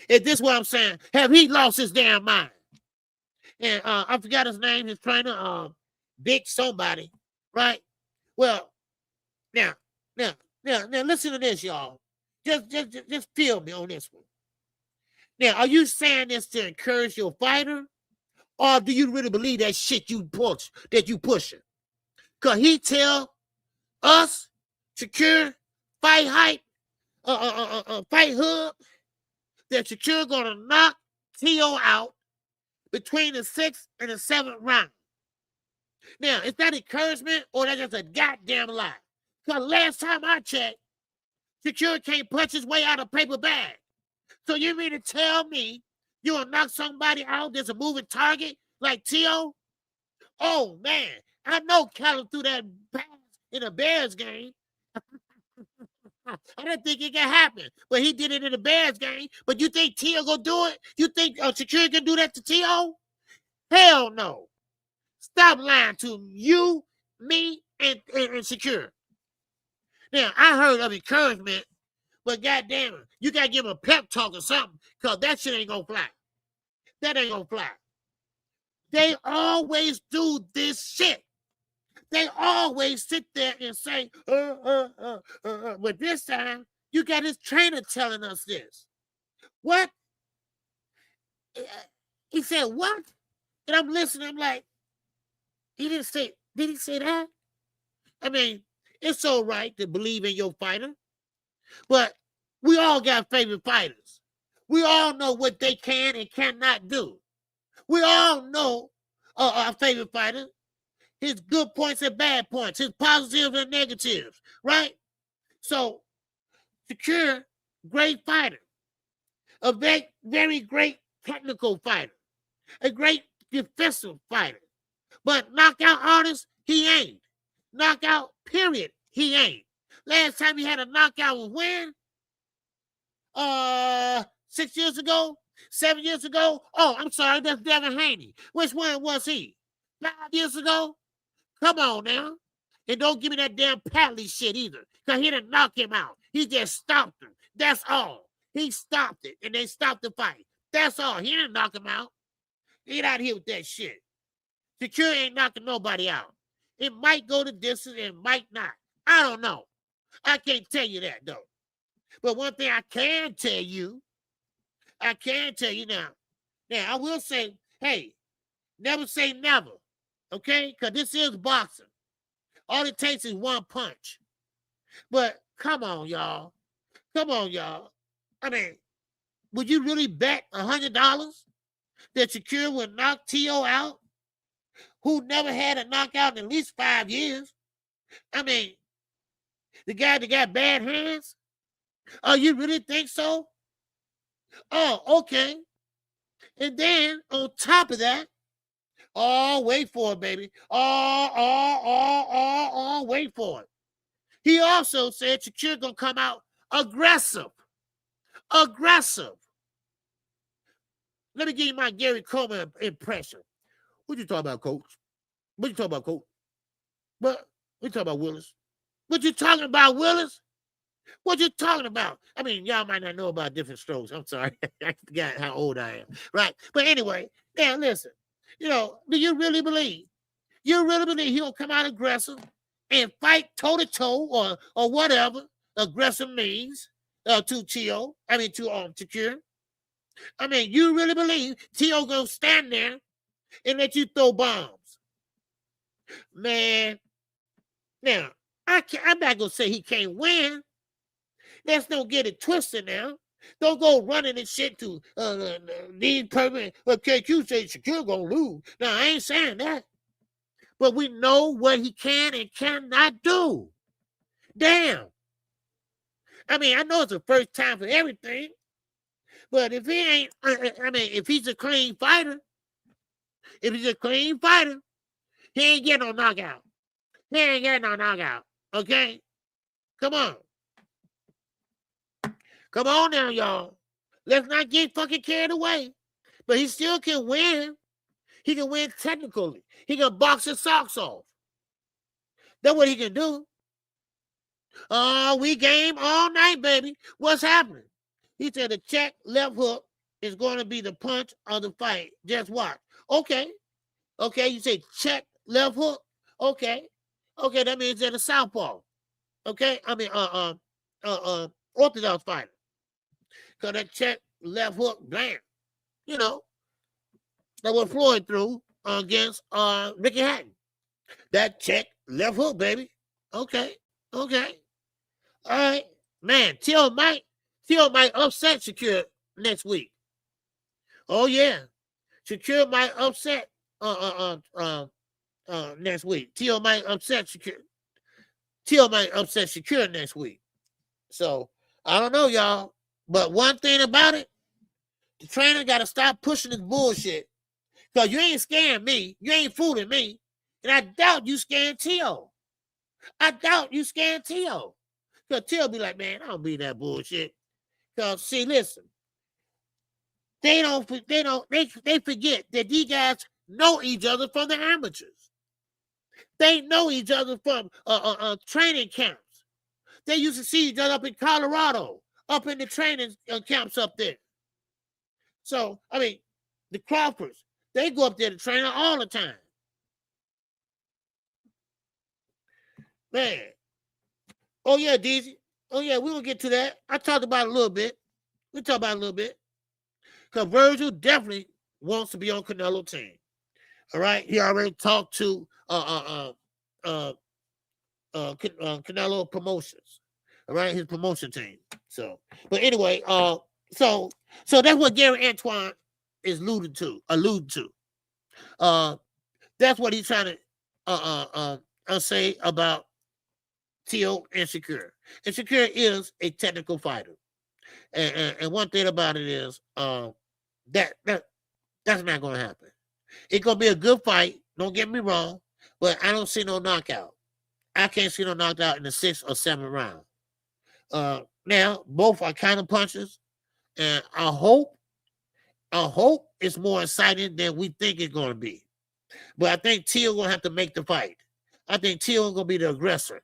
And this is what I'm saying. Have he lost his damn mind? And I forgot his name, his trainer, Big somebody, right? Well, now, listen to this, y'all. Just feel me on this one. Now, are you saying this to encourage your fighter, or do you really believe that shit you pushing? Cause he tell us, Shakur, Fight Hype, Fight Hub, that Shakur gonna knock T.O. out between the 6th and the 7th round. Now, is that encouragement or that's just a goddamn lie? Because last time I checked, Shakur can't punch his way out of paper bag. So you mean to tell me you will knock somebody out that's a moving target like T.O.? Oh, man. I know Callum threw that pass in a Bears game. I didn't think it could happen, but he did it in the Bears game. But you think T.O. gonna do it? You think Shakur can do that to T.O.? Hell no. Stop lying to you, me, and Shakur. Now, I heard of encouragement, but goddamn it, you gotta give him a pep talk or something, because that shit ain't gonna fly. That ain't gonna fly. They always do this shit. They always sit there and say, but this time, you got his trainer telling us this. What? He said, what? And I'm listening, I'm like, did he say that? I mean, it's all right to believe in your fighter, but we all got favorite fighters. We all know what they can and cannot do. We all know our favorite fighter, his good points and bad points, his positives and negatives, right? So, Shakur, great fighter, a very, very great technical fighter, a great defensive fighter, but knockout artist, he ain't. Knockout, period, he ain't. Last time he had a knockout was when? 6 years ago? 7 years ago? Oh, I'm sorry, that's Devin Haney. Which one was he? 5 years ago? Come on now. And don't give me that damn Padley shit either, because he didn't knock him out. He just stopped him. That's all. He stopped it, and they stopped the fight. That's all. He didn't knock him out. Get out of here with that shit. Shakur ain't knocking nobody out. It might go the distance, it might not. I don't know. I can't tell you that, though. But one thing I can tell you now. Now, I will say, hey, never say never, okay? Because this is boxing. All it takes is one punch. But come on, y'all. Come on, y'all. I mean, would you really bet $100 that Shakur would knock T.O. out, who never had a knockout in at least 5 years? I mean, the guy that got bad hands? Oh, you really think so? Oh, okay. And then on top of that, oh, wait for it, baby. Wait for it. He also said Shakur gonna come out aggressive. Aggressive. Let me give you my Gary Coleman impression. What you talking about, Coach? What you talking about, Coach? What you talking about, Willis? What you talking about, Willis? What you talking about? I mean, y'all might not know about different strokes. I'm sorry. I forgot how old I am. Right? But anyway, now listen. You know, do you really believe? You really believe he'll come out aggressive and fight toe-to-toe or whatever aggressive means to T.O.? I mean, to Shakur? I mean, you really believe T.O. gonna stand there and let you throw bombs? Man, now, I'm not gonna say he can't win. Let's don't get it twisted now. Don't go running and shit to these person. Well, KQ say Shakur gonna lose. No, I ain't saying that. But we know what he can and cannot do. Damn. I mean, I know it's the first time for everything. But if he ain't, I mean, if he's a clean fighter, If he's a clean fighter, he ain't getting no knockout. He ain't getting no knockout. Okay? Come on. Come on now, y'all. Let's not get fucking carried away. But he still can win. He can win technically. He can box his socks off. That's what he can do. Oh, we game all night, baby. What's happening? He said the check left hook is going to be the punch of the fight. Just watch. Okay. Okay, you say check left hook. Okay. Okay, that means they're the southpaw. Okay? I mean, orthodox fighter. Because that check left hook, blam. You know, that what Floyd threw against Ricky Hatton. That check left hook, baby. Okay. Okay. All right. Man, Teo might upset Shakur next week. Oh, yeah. Shakur might upset next week. Teo might upset Shakur. Teo might upset Shakur next week. So, I don't know, y'all. But one thing about it, the trainer got to stop pushing this bullshit. Because you ain't scaring me. You ain't fooling me. And I doubt you scaring Teo. I doubt you scaring Teo. Because Teo be like, man, I don't be that bullshit. Because, see, listen. They forget that these guys know each other from the amateurs. They know each other from training camps. They used to see each other up in Colorado, up in the training camps up there. So, I mean, the Crawfords, they go up there to train all the time. Man. Oh, yeah, DZ. Oh, yeah, we're going to get to that. I talked about it a little bit. We'll talk about it a little bit. Because Virgil definitely wants to be on Canelo's team. All right? He already talked to Canelo Promotions. All right? His promotion team. So, but anyway, so that's what Gary Antoine is alluding to. That's what he's trying to say about Teo and Shakur. And Shakur is a technical fighter. And one thing about it is that's not going to happen. It's going to be a good fight. Don't get me wrong. But I don't see no knockout. I can't see no knockout in the 6th or 7th round. Now, both are kind of punches. And I hope it's more exciting than we think it's going to be. But I think Teo going to have to make the fight. I think Teo is going to be the aggressor.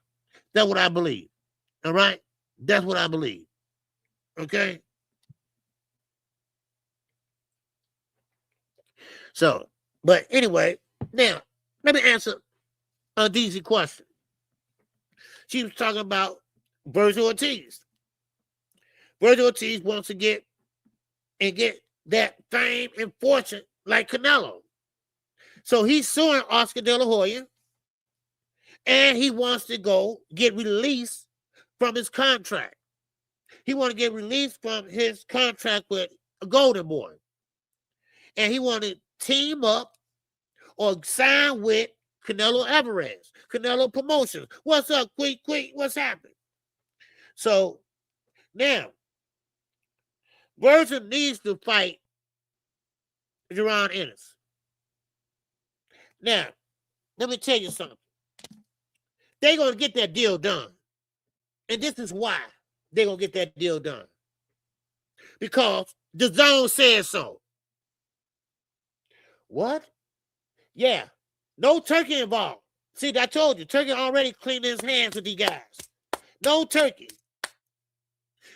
That's what I believe. All right? That's what I believe. Okay? So, but anyway, now, let me answer a DZ question. She was talking about Vergil Ortiz. Vergil Ortiz wants to get that fame and fortune like Canelo. So he's suing Oscar De La Hoya, and he wants to go get released from his contract. He wants to get released from his contract with Golden Boy. And he want to team up or sign with Canelo Alvarez, Canelo Promotions. What's up, Quick? What's happening? So now, Virgil needs to fight Jaron Ennis. Now, let me tell you something. They're going to get that deal done. And this is why they're going to get that deal done. Because the zone says so. What? Yeah. No Turkey involved. See, I told you, Turkey already cleaned his hands with these guys. No Turkey.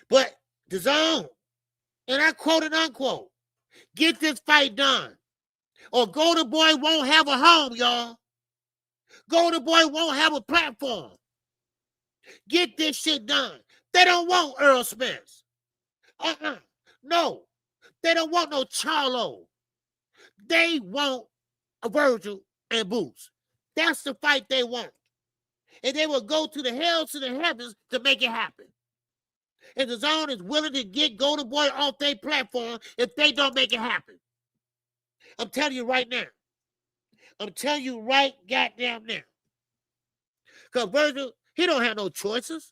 But the zone, and I quote and unquote, get this fight done. Or Golden Boy won't have a home, y'all. Golden Boy won't have a platform. Get this shit done. They don't want Earl Spence. No. They don't want no Charlo. They want a Virgil and Boots. That's the fight they want. And they will go to the hell to the heavens to make it happen. And the zone is willing to get Golden Boy off their platform if they don't make it happen. I'm telling you right now. I'm telling you right goddamn now. Because Virgil, he don't have no choices.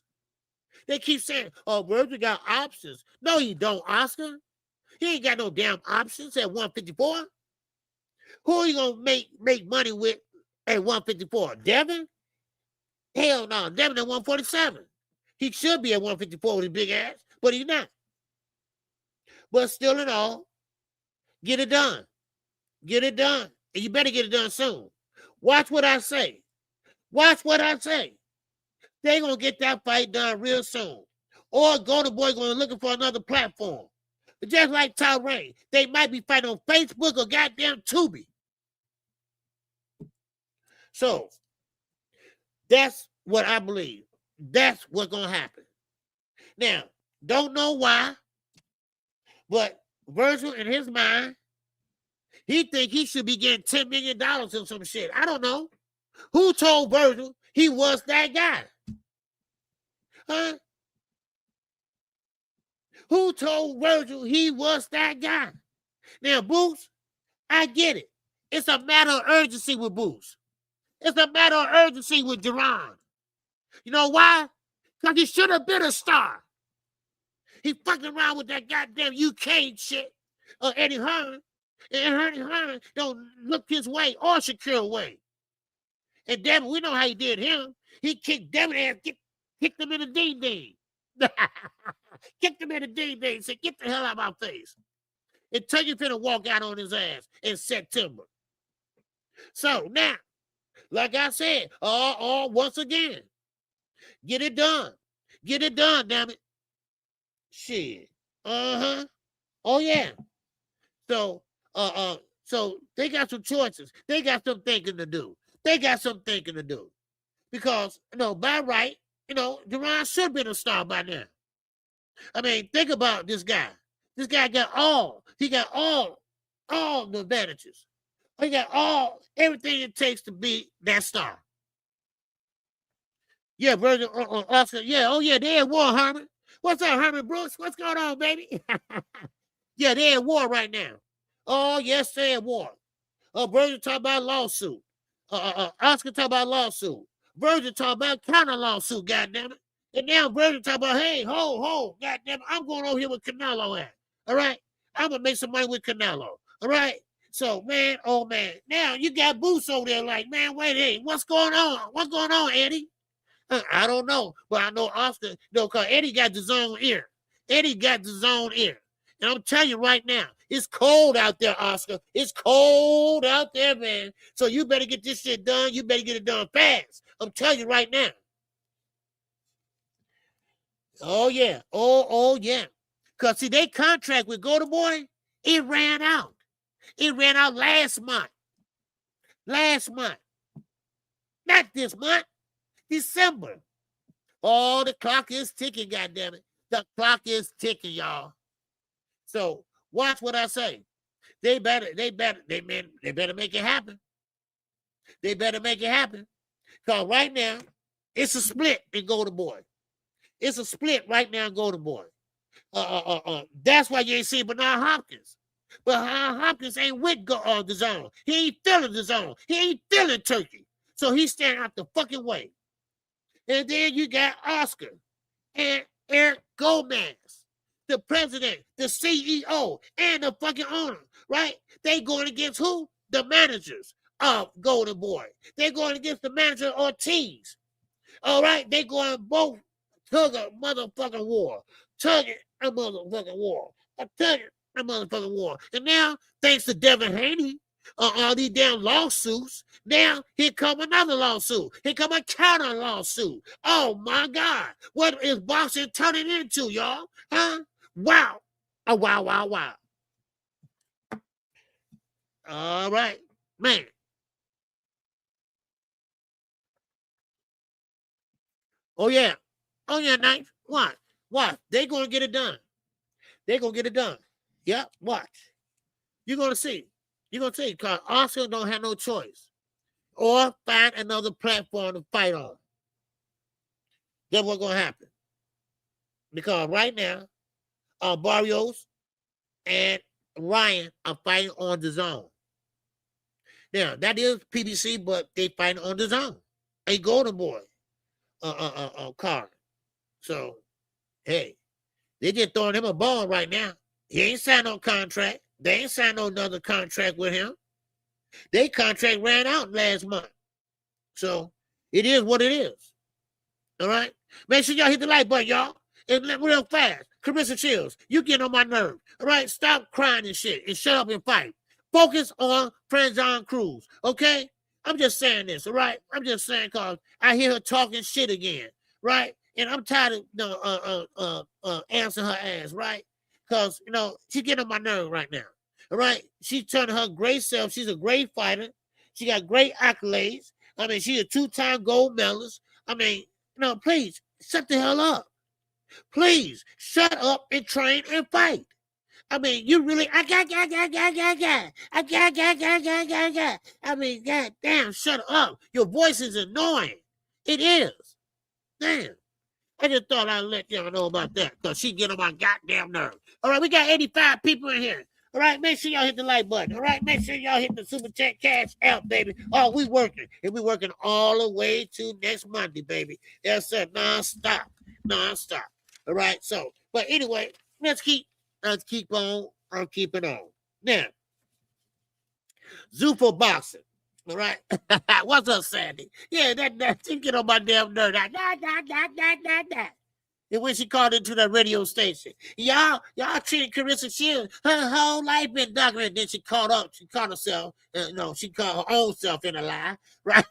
They keep saying, oh, Virgil got options. No, he don't, Oscar. He ain't got no damn options at 154. Who are you gonna make money with at 154? Devin? Hell no, Devin at 147. He should be at 154 with his big ass, but he's not. But still in all, get it done. Get it done. And you better get it done soon. Watch what I say. Watch what I say. They're going to get that fight done real soon. Or Golden Boy going looking for another platform. Just like Tyrain, they might be fighting on Facebook or goddamn Tubi. So, that's what I believe. That's what's going to happen. Now, don't know why, but Virgil in his mind, he think he should be getting $10 million or some shit. I don't know. Who told Virgil he was that guy? Huh? Who told Virgil he was that guy? Now, Boots, I get it. It's a matter of urgency with Boots. It's a matter of urgency with Duran. You know why? Because he should have been a star. He fucking around with that goddamn UK shit. Eddie Hearn. And Eddie Hearn don't look his way or Shakur way. And Devin, we know how he did him. He kicked Devin ass, kicked him in the ding-ding. Kicked him in the ding-ding. Said, get the hell out of my face. And tell you finna walk out on his ass in September. So now, like I said, once again, get it done. Get it done, damn it. Shit. Uh-huh. Oh, yeah. So they got some choices. They got some thinking to do. Because, by right, Duran should have been a star by now. I mean, think about this guy. This guy got all the advantages. He got everything it takes to be that star. Yeah, Virgil, Oscar. Yeah, oh yeah, they at war, Herman. What's up, Herman Brooks? What's going on, baby? Yeah, they at war right now. Oh, yes, they at war. Virgil talk about lawsuit. Oscar talk about lawsuit. Virgil talk about counter lawsuit, goddammit. And now Virgil talk about, hey, ho, goddammit, I'm going over here with Canelo at. All right? I'm going to make some money with Canelo. All right? So, man, oh, man. Now you got Boots over there like, man, wait, hey, what's going on? What's going on, Eddie? I don't know. But I know Oscar, because Eddie got the zone ear. And I'm telling you right now, it's cold out there, Oscar. It's cold out there, man. So you better get this shit done. You better get it done fast. I'm telling you right now. Oh, yeah. Oh, yeah. Because, see, they contract with Golden Boy, it ran out. It ran out last month. Not this month. December. Oh, the clock is ticking, goddammit. The clock is ticking, y'all. So watch what I say. They better make it happen. They better make it happen. Because right now, it's a split in Golden Boy. It's a split right now in Golden Boy. That's why you ain't seen Bernard Hopkins. But Hopkins ain't with the zone. He ain't feeling the zone. He ain't feeling Turkey. So he's staying out the fucking way. And then you got Oscar and Eric Gomez, the president, the CEO, and the fucking owner, right? They going against who? The managers of Golden Boy. They're going against the manager Ortiz. All right? They going both tug a motherfucking war. Tugging a motherfucking war. And now, thanks to Devin Haney, all these damn lawsuits, now here come another lawsuit. Here come a counter lawsuit. Oh, my God. What is boxing turning into, y'all? Huh? Wow. Oh, wow. All right. Man. Oh, yeah. Knife. What? They going to get it done. Yep, watch. You're going to see. Because Oscar don't have no choice. Or find another platform to fight on. That's what's going to happen. Because right now, Barrios and Ryan are fighting on the zone. Now, that is PBC, but they fighting on the zone. A Golden Boy card. So, hey, they just throwing him a ball right now. He ain't signed no contract. They ain't signed no another contract with him. Their contract ran out last month. So it is what it is. All right? Make sure y'all hit the like button, y'all. And real fast. Carissa Shields, you get on my nerve. All right? Stop crying and shit and shut up and fight. Focus on Franzon Cruz. Okay? I'm just saying this, all right? I'm just saying because I hear her talking shit again, right? And I'm tired of answering her ass, right? Because, she's getting on my nerve right now, all right? She's turning her great self. She's a great fighter. She got great accolades. I mean, she's a 2-time gold medalist. I mean, please, shut the hell up. Please, shut up and train and fight. I mean, you really, I mean, goddamn, shut up. Your voice is annoying. It is. Damn. I just thought I'd let y'all know about that because she get on my goddamn nerve. All right, we got 85 people in here. All right, make sure y'all hit the like button. All right, make sure y'all hit the Super Chat Cash out, baby. Oh, we working. And we working all the way to next Monday, baby. Yes, sir. Non-stop. All right, so, but anyway, let's keep on keeping on. Now, Zuffa boxing. All right. What's up, Sandy? Yeah, that she get on my damn nerve. And when she called into the radio station, y'all treating Carissa Shields, her whole life been documented. Then she caught herself, she caught her own self in a lie, right?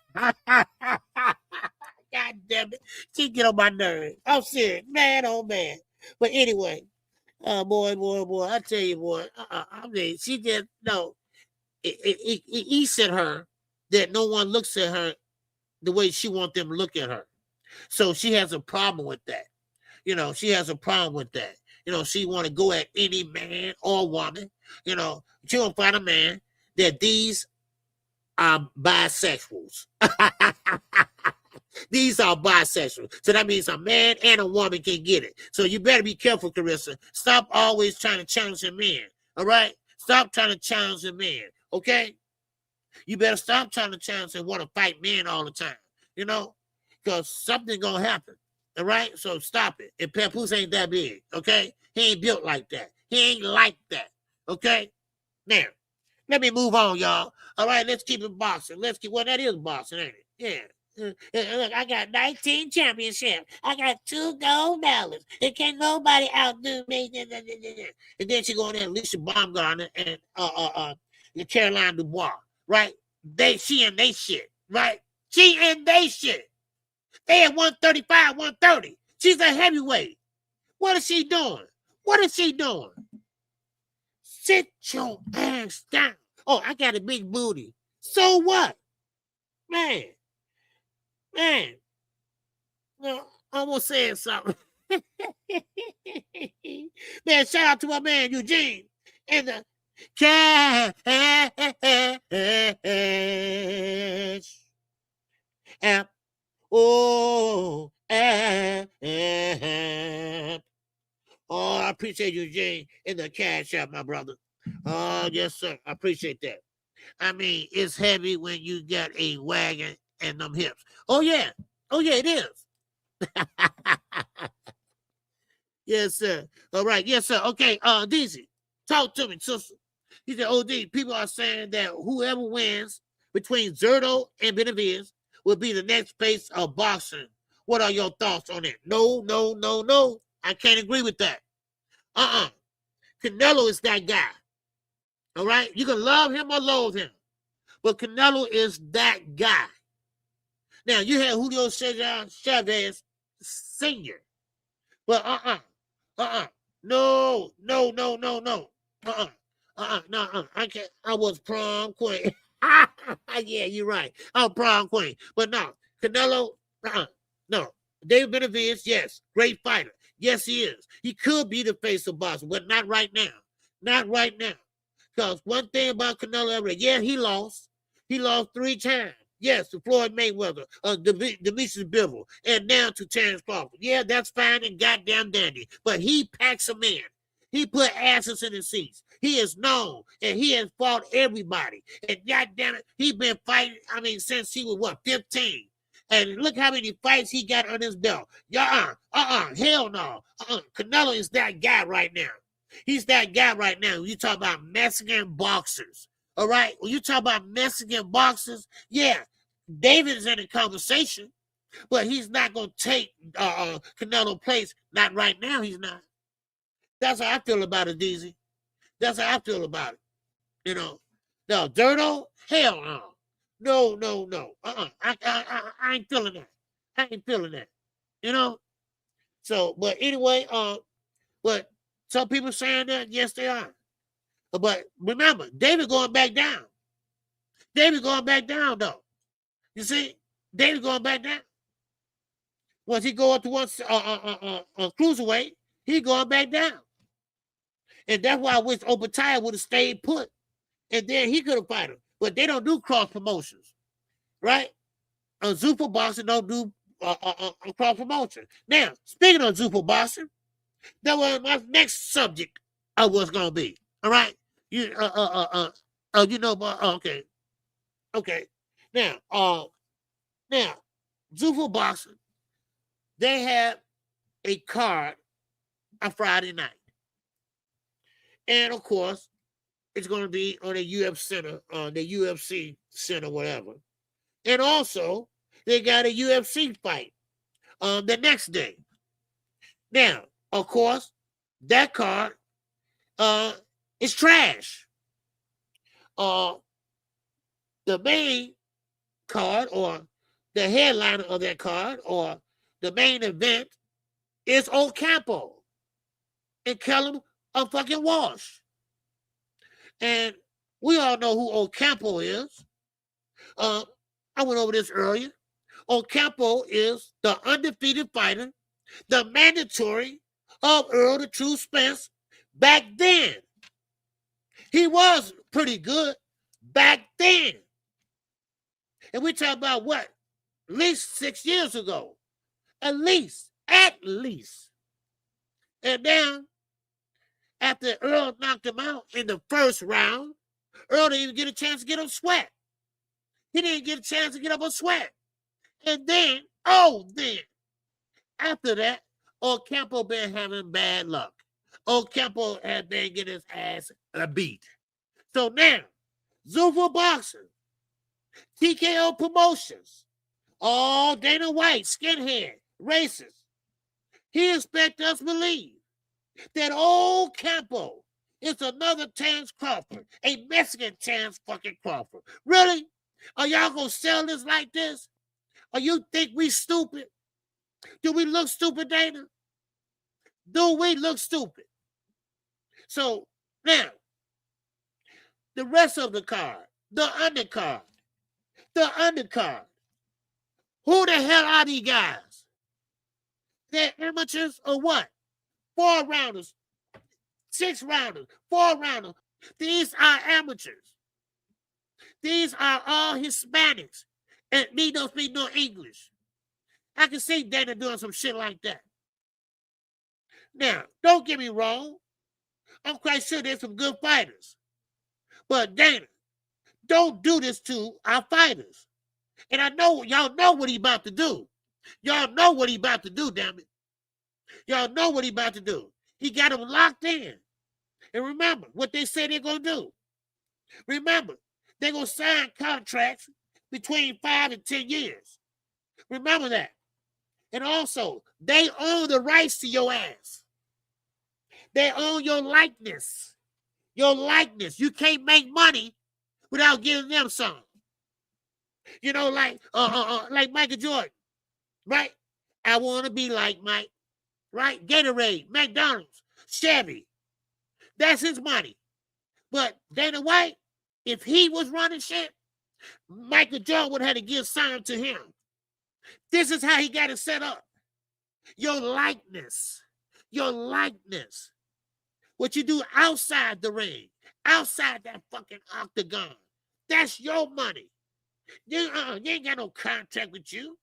God damn it. She get on my nerves. I'm serious, man, oh man. But anyway, boy, I tell you, boy, I mean, she just, it eats at her that no one looks at her the way she wants them to look at her. So she has a problem with that. She has a problem with that. She want to go at any man or woman. She gonna find a man that these are bisexuals. These are bisexuals. So that means a man and a woman can get it. So you better be careful, Carissa. Stop always trying to challenge the men. All right? Stop trying to challenge the men. Okay? You better stop trying to challenge and want to fight men all the time. Because something's going to happen. All right? So stop it. And Papoose ain't that big. Okay? He ain't built like that. He ain't like that. Okay? Now, let me move on, y'all. All right? Let's keep it boxing. Well, that is boxing, ain't it? Yeah. Look, I got 19 championships. I got 2 gold medals. And can't nobody outdo me. And then she go in there, Alicia Baumgartner and Caroline Dubois, right? She and they shit, right? She and they shit. They at 135, 130. She's a heavyweight. What is she doing? Sit your ass down. Oh, I got a big booty. So what? Man, no, I almost saying something. Man, shout out to my man Eugene and the cash app. Oh, app. Oh, I appreciate Eugene in the cash app, my brother. Oh, yes, sir. I appreciate that. I mean, it's heavy when you got a wagon and them hips. Oh yeah, it is. Yes, sir. All right, yes, sir. Okay, DZ, talk to me, sister. He said, OD, people are saying that whoever wins between Zerto and Benavidez will be the next face of boxing. What are your thoughts on it? No. I can't agree with that. Canelo is that guy. All right? You can love him or loathe him. But Canelo is that guy. Now, you had Julio Cesar Chavez Sr. But no. I can't. I was prom queen. Yeah, you're right. I'm prom queen. But no, Canelo, no. David Benavidez, yes, great fighter. Yes, he is. He could be the face of boxing, but not right now. Not right now. Because one thing about Canelo, yeah, he lost. He lost 3 times. Yes, to Floyd Mayweather, Demetrius Bivol, and now to Terrence Crawford. Yeah, that's fine and goddamn dandy. But he packs them in. He put asses in the seats. He is known, and he has fought everybody. And goddamn it, he been fighting, since he was, 15? And look how many fights he got on his belt. Hell no. Canelo is that guy right now. He's that guy right now. You talk about Mexican boxers. All right. When you talk about Mexican boxers, yeah, David's in the conversation, but he's not going to take Canelo place. Not right now. He's not. That's how I feel about it, DZ. That's how I feel about it. You know. No, Dirto, hell no. No. I ain't feeling that. I ain't feeling that. You know. So, but anyway, but some people saying that, yes, they are. But remember, David going back down. David going back down, though. You see, David going back down. Once he go up to one cruiserweight, he going back down. And that's why I wish Obatiah would have stayed put. And then he could have fought him. But they don't do cross promotions, right? Zuffa boxing don't do cross promotion. Now, speaking of Zuffa boxing, that was my next subject of what's gonna be. All right, you you know, okay. Now, Zuffa boxing, they have a card on Friday night, and of course, it's gonna be on the UFC center, whatever, and also they got a UFC fight the next day. Now, of course, that card is trash. The main card or the headliner of that card or the main event is Ocampo and Kellum a fucking Walsh. And we all know who Ocampo is. I went over this earlier. Ocampo is the undefeated fighter, the mandatory of Earl the True Spence back then. He was pretty good back then. And we're talking about what? At least 6 years ago. At least. And then, after Earl knocked him out in the first round, Earl didn't even get a chance to get up Sweat. He didn't get a chance to get up a Sweat. And then, after that, Ocampo been having bad luck. Ocampo had been getting his ass beat. So now, Zuffa Boxing, TKO Promotions, all Dana White, skinhead, racist. He expects us to believe that Ocampo is another Terence Crawford, a Mexican Terence fucking Crawford. Really? Are y'all gonna sell this like this? Or you think we stupid? Do we look stupid, Dana? Do we look stupid? So now, the rest of the card, the undercard. Who the hell are these guys? They're amateurs or what? 4 rounders, 6 rounders, 4 rounders. These are amateurs. These are all Hispanics and they don't speak no English. I can see Dana doing some shit like that. Now, don't get me wrong. I'm quite sure there's some good fighters. But Dana, don't do this to our fighters. And I know y'all know what he about to do. Y'all know what he about to do, damn it. Y'all know what he about to do. He got them locked in. And remember what they say they're going to do. Remember, they're going to sign contracts between 5 and 10 years. Remember that. And also, they own the rights to your ass. They own your likeness. Your likeness. You can't make money without giving them some. You know, like Michael Jordan, right? I want to be like Mike, right? Gatorade, McDonald's, Chevy. That's his money. But Dana White, if he was running shit, Michael Jordan would have had to give sign to him. This is how he got it set up. Your likeness. Your likeness. What you do outside the ring, outside that fucking octagon, that's your money. You ain't got no contract with you.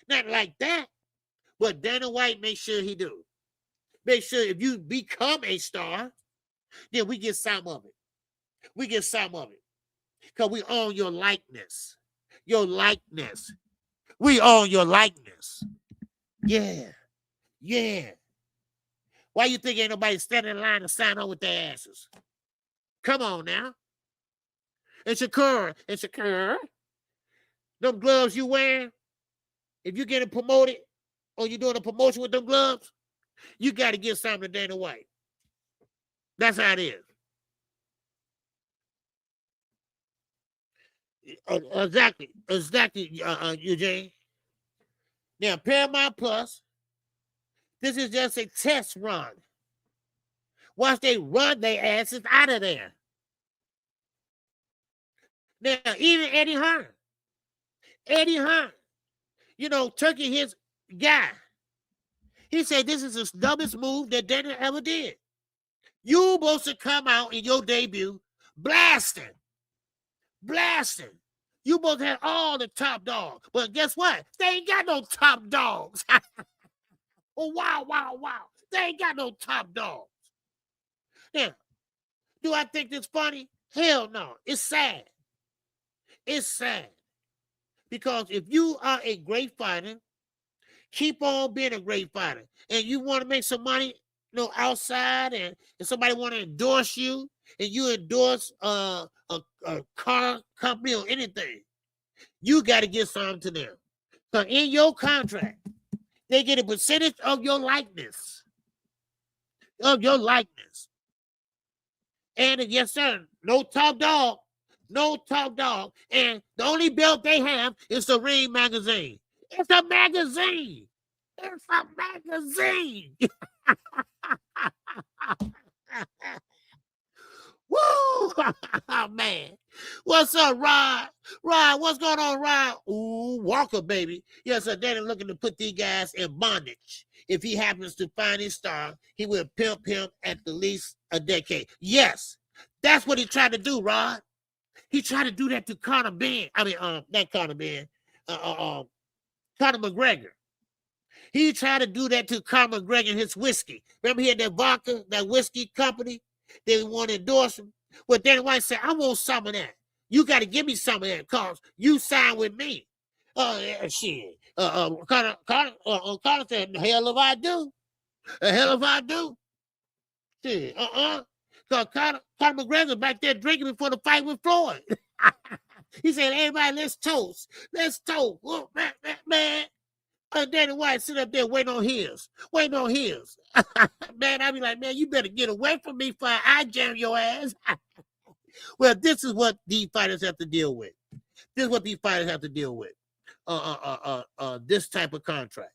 Not like that. But Dana White make sure he do. Make sure if you become a star, then we get some of it. We get some of it. Because we own your likeness. Your likeness. We own your likeness. Yeah. Yeah. Why you think ain't nobody standing in line to sign on with their asses? Come on now. And Shakur, them gloves you wearing, if you're getting promoted or you're doing a promotion with them gloves, you got to give something to Dana White. That's how it is. Exactly, Eugene. Now, Paramount Plus, this is just a test run. Once they run their asses out of there. Now, even Eddie Hearn, you know, Turkey, his guy, he said this is the dumbest move that Dana ever did. You supposed to come out in your debut blasting. You supposed to have all the top dogs. But guess what? They ain't got no top dogs. Oh, wow. They ain't got no top dogs. Now, do I think this funny? Hell no. It's sad. It's sad. Because if you are a great fighter, keep on being a great fighter. And you want to make some money, you know, outside, and somebody want to endorse you, and you endorse a car company or anything, you got to give something to them. So in your contract, they get a percentage of your likeness. And yes, sir, no top dog. And the only belt they have is the Ring magazine. It's a magazine. Woo! Man. What's up, Rod? What's going on, Rod? Ooh, Walker, baby. Yes, sir, Danny looking to put these guys in bondage. If he happens to find his star, he will pimp him at the least a decade. Yes, that's what he tried to do, Rod. He tried to do that to Conor Ben. Not Conor Ben. Conor McGregor. He tried to do that to Conor McGregor and his whiskey. Remember he had that vodka, that whiskey company? They want to endorse him. Well, Dana White said, I want some of that. You got to give me some of that because you signed with me. Shit. Conor said, the hell if I do. Shit, Because Conor McGregor back there drinking before the fight with Floyd. He said, everybody, let's toast. Oh, man. And Dana White sit up there waiting on his. Man, I be like, man, you better get away from me before I jam your ass. Well, this is what these fighters have to deal with. This type of contract.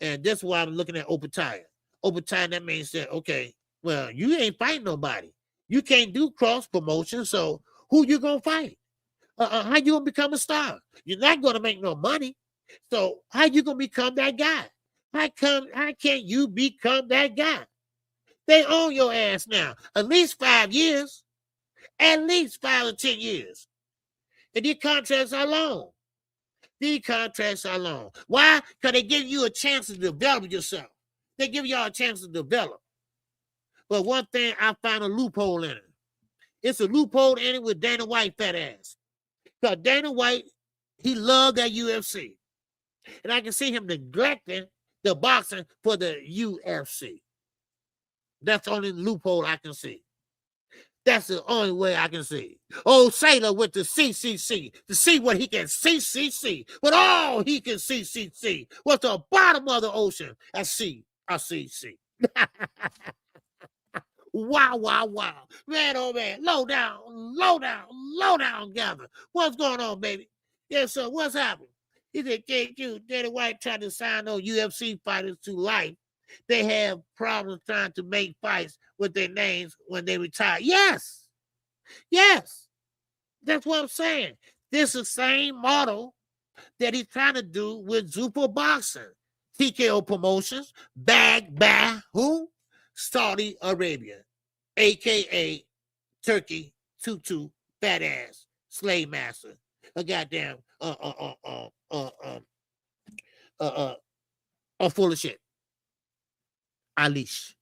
And this is why I'm looking at open tie. Open tie, that means that, okay, well, you ain't fighting nobody. You can't do cross promotion, so who you gonna fight? How you gonna become a star? You're not gonna make no money. So how you gonna become that guy? How can't you become that guy? They own your ass now. At least 5 years. At least 5 or 10 years. And these contracts are long. Why? Because they give you a chance to develop yourself. They give y'all a chance to develop. But one thing, I found a loophole in it. It's a loophole in it with Dana White fat ass. Because Dana White, he loved that UFC. And I can see him neglecting the boxing for the UFC. That's the only loophole I can see. That's the only way I can see. Old Sailor with the CCC to see what he can CCC. But all he can CCC was the bottom of the ocean. I see. Wow. Man, oh man. Low down, gather. What's going on, baby? Yes, sir. What's happening? He said, KQ, Danny White tried to sign those UFC fighters to life. They have problems trying to make fights with their names when they retire. Yes. That's what I'm saying. This is the same model that he's trying to do with Zuffa Boxing. TKO Promotions, bagged by who? Saudi Arabia, a.k.a. Turkey, Tutu, fat ass, slave master. A goddamn, full of shit. Alish.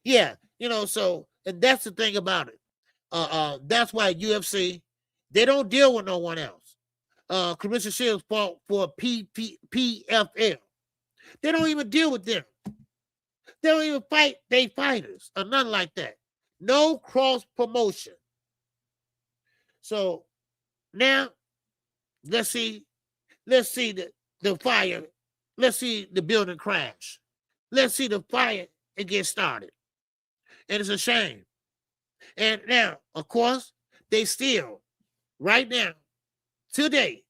Yeah, so, and that's the thing about it. That's why UFC, they don't deal with no one else. Commissioner Shields fought for PFL. They don't even deal with them. They don't even fight they fighters or nothing like that. No cross promotion. So now let's see the fire. Let's see the building crash. Let's see the fire and get started. And it's a shame. And now, of course, they still, right now, today,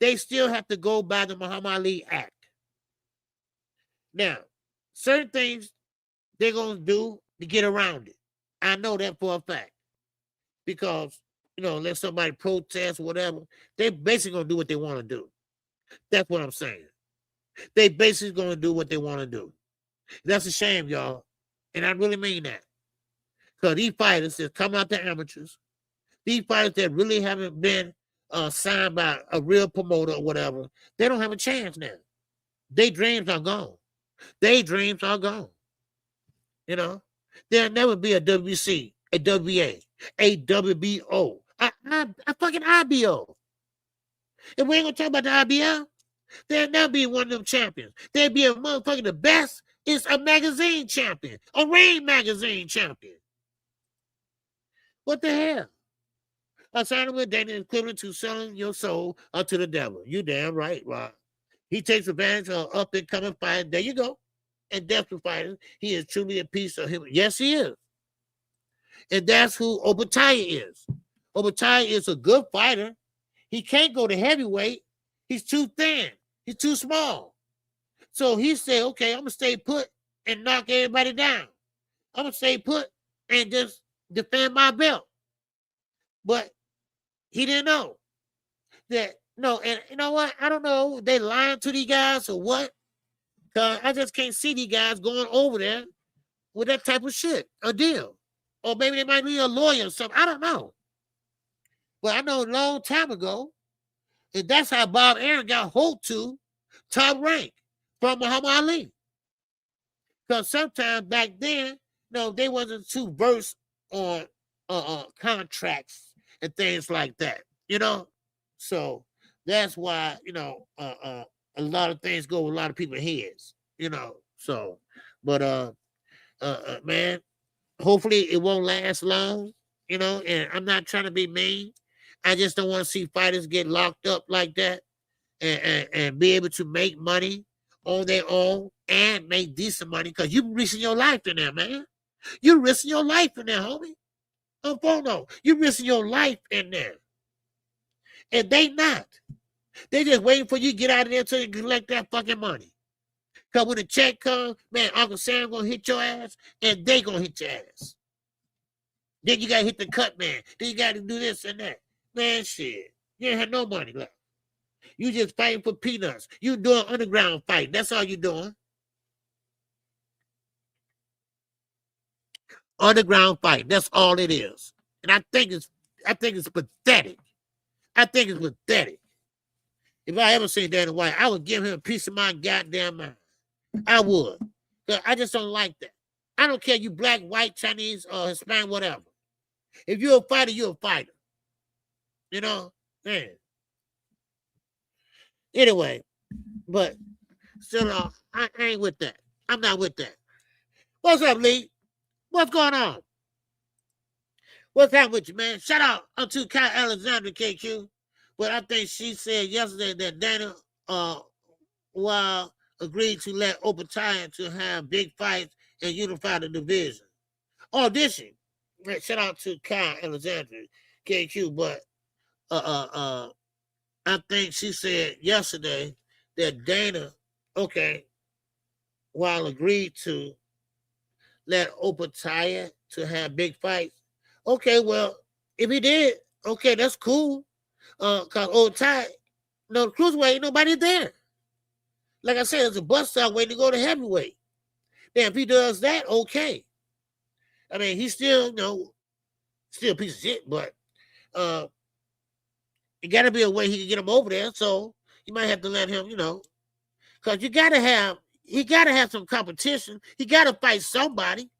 they still have to go by the Muhammad Ali Act. Now, certain things they're going to do to get around it. I know that for a fact. Because, let somebody protest or whatever, they basically going to do what they want to do. That's what I'm saying. They basically going to do what they want to do. That's a shame, y'all. And I really mean that. Because these fighters that come out to amateurs, these fighters that really haven't been signed by a real promoter or whatever, they don't have a chance now. Their dreams are gone. Their dreams are gone. There'll never be a WC, a WA, a WBO, a fucking IBO. If we ain't gonna talk about the IBL, there'll never be one of them champions. There'll be a motherfucking, the best is a magazine champion, a ring magazine champion. What the hell? A signing with Dana is equivalent to selling your soul unto the devil. You damn right, Rob. He takes advantage of up and coming fighter. There you go. And desperate fighters. He is truly a piece of him. Yes, he is. And that's who Obetaya is. Obetaya is a good fighter. He can't go to heavyweight. He's too thin. He's too small. So he said, okay, I'm going to stay put and knock everybody down. I'm going to stay put and just defend my belt. But he didn't know that. No, and you know what? I don't know. They lying to these guys or what? Because I just can't see these guys going over there with that type of shit, a deal. Or maybe they might be a lawyer or something. I don't know. But I know a long time ago, and that's how Bob Arum got hold to top rank from Muhammad Ali. Because sometimes back then, they wasn't too versed on contracts and things like that, So that's why, a lot of things go with a lot of people's heads, So, but man, hopefully it won't last long, and I'm not trying to be mean. I just don't want to see fighters get locked up like that and be able to make money on their own and make decent money, because you're risking your life in there, man. You're risking your life in there, homie. No, you're risking your life in there. And they not. They just waiting for you to get out of there until you collect that fucking money. Because when the check comes, man, Uncle Sam gonna hit your ass, and they gonna hit your ass. Then you gotta hit the cut man. Then you gotta do this and that. Man, shit. You ain't had no money left. You just fighting for peanuts. You doing underground fight. That's all you doing. Underground fight. That's all it is. And I think it's pathetic. I think it's pathetic. If I ever seen Dana White, I would give him a piece of my goddamn mind. I would. I just don't like that. I don't care you black, white, Chinese, or Hispanic, whatever. If you're a fighter, you're a fighter. Man. Anyway, but still, I ain't with that. I'm not with that. What's up, Lee? What's going on? What's happening with you, man? Shout out unto Kai Alexander, KQ. But I think she said yesterday that Dana agreed to let Obetaya to have big fights and unify the division. Oh, did she? Shout out to Kai Alexander, KQ. But I think she said yesterday that Dana, while agreed to let Obetaya to have big fights. Okay, well, if he did, that's cool. Because Obetaya, cruiserweight, ain't nobody there. Like I said, there's a bus stop waiting to go to heavyweight. Now, if he does that, okay. I mean, he's still, still a piece of shit, but it got to be a way he can get him over there. So you might have to let him, because he got to have some competition. He got to fight somebody,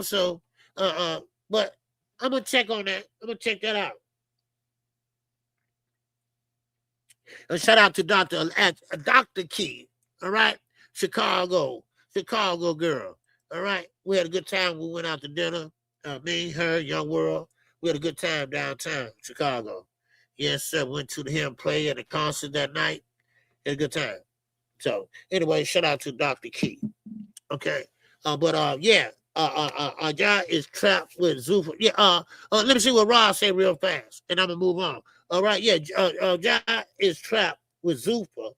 so, but I'm going to check on that. I'm going to check that out. A shout out to Dr. Key, all right? Chicago girl, all right? We had a good time. We went out to dinner, me, her, Young World. We had a good time downtown Chicago. Yes, sir. Went to him play at a concert that night. Had a good time. So anyway, shout out to Dr. Key. Okay. Yeah. Ja is trapped with Zuffa. Yeah. Let me see what Ross say real fast, and I'm gonna move on. All right. Yeah. Ja is trapped with Zuffa.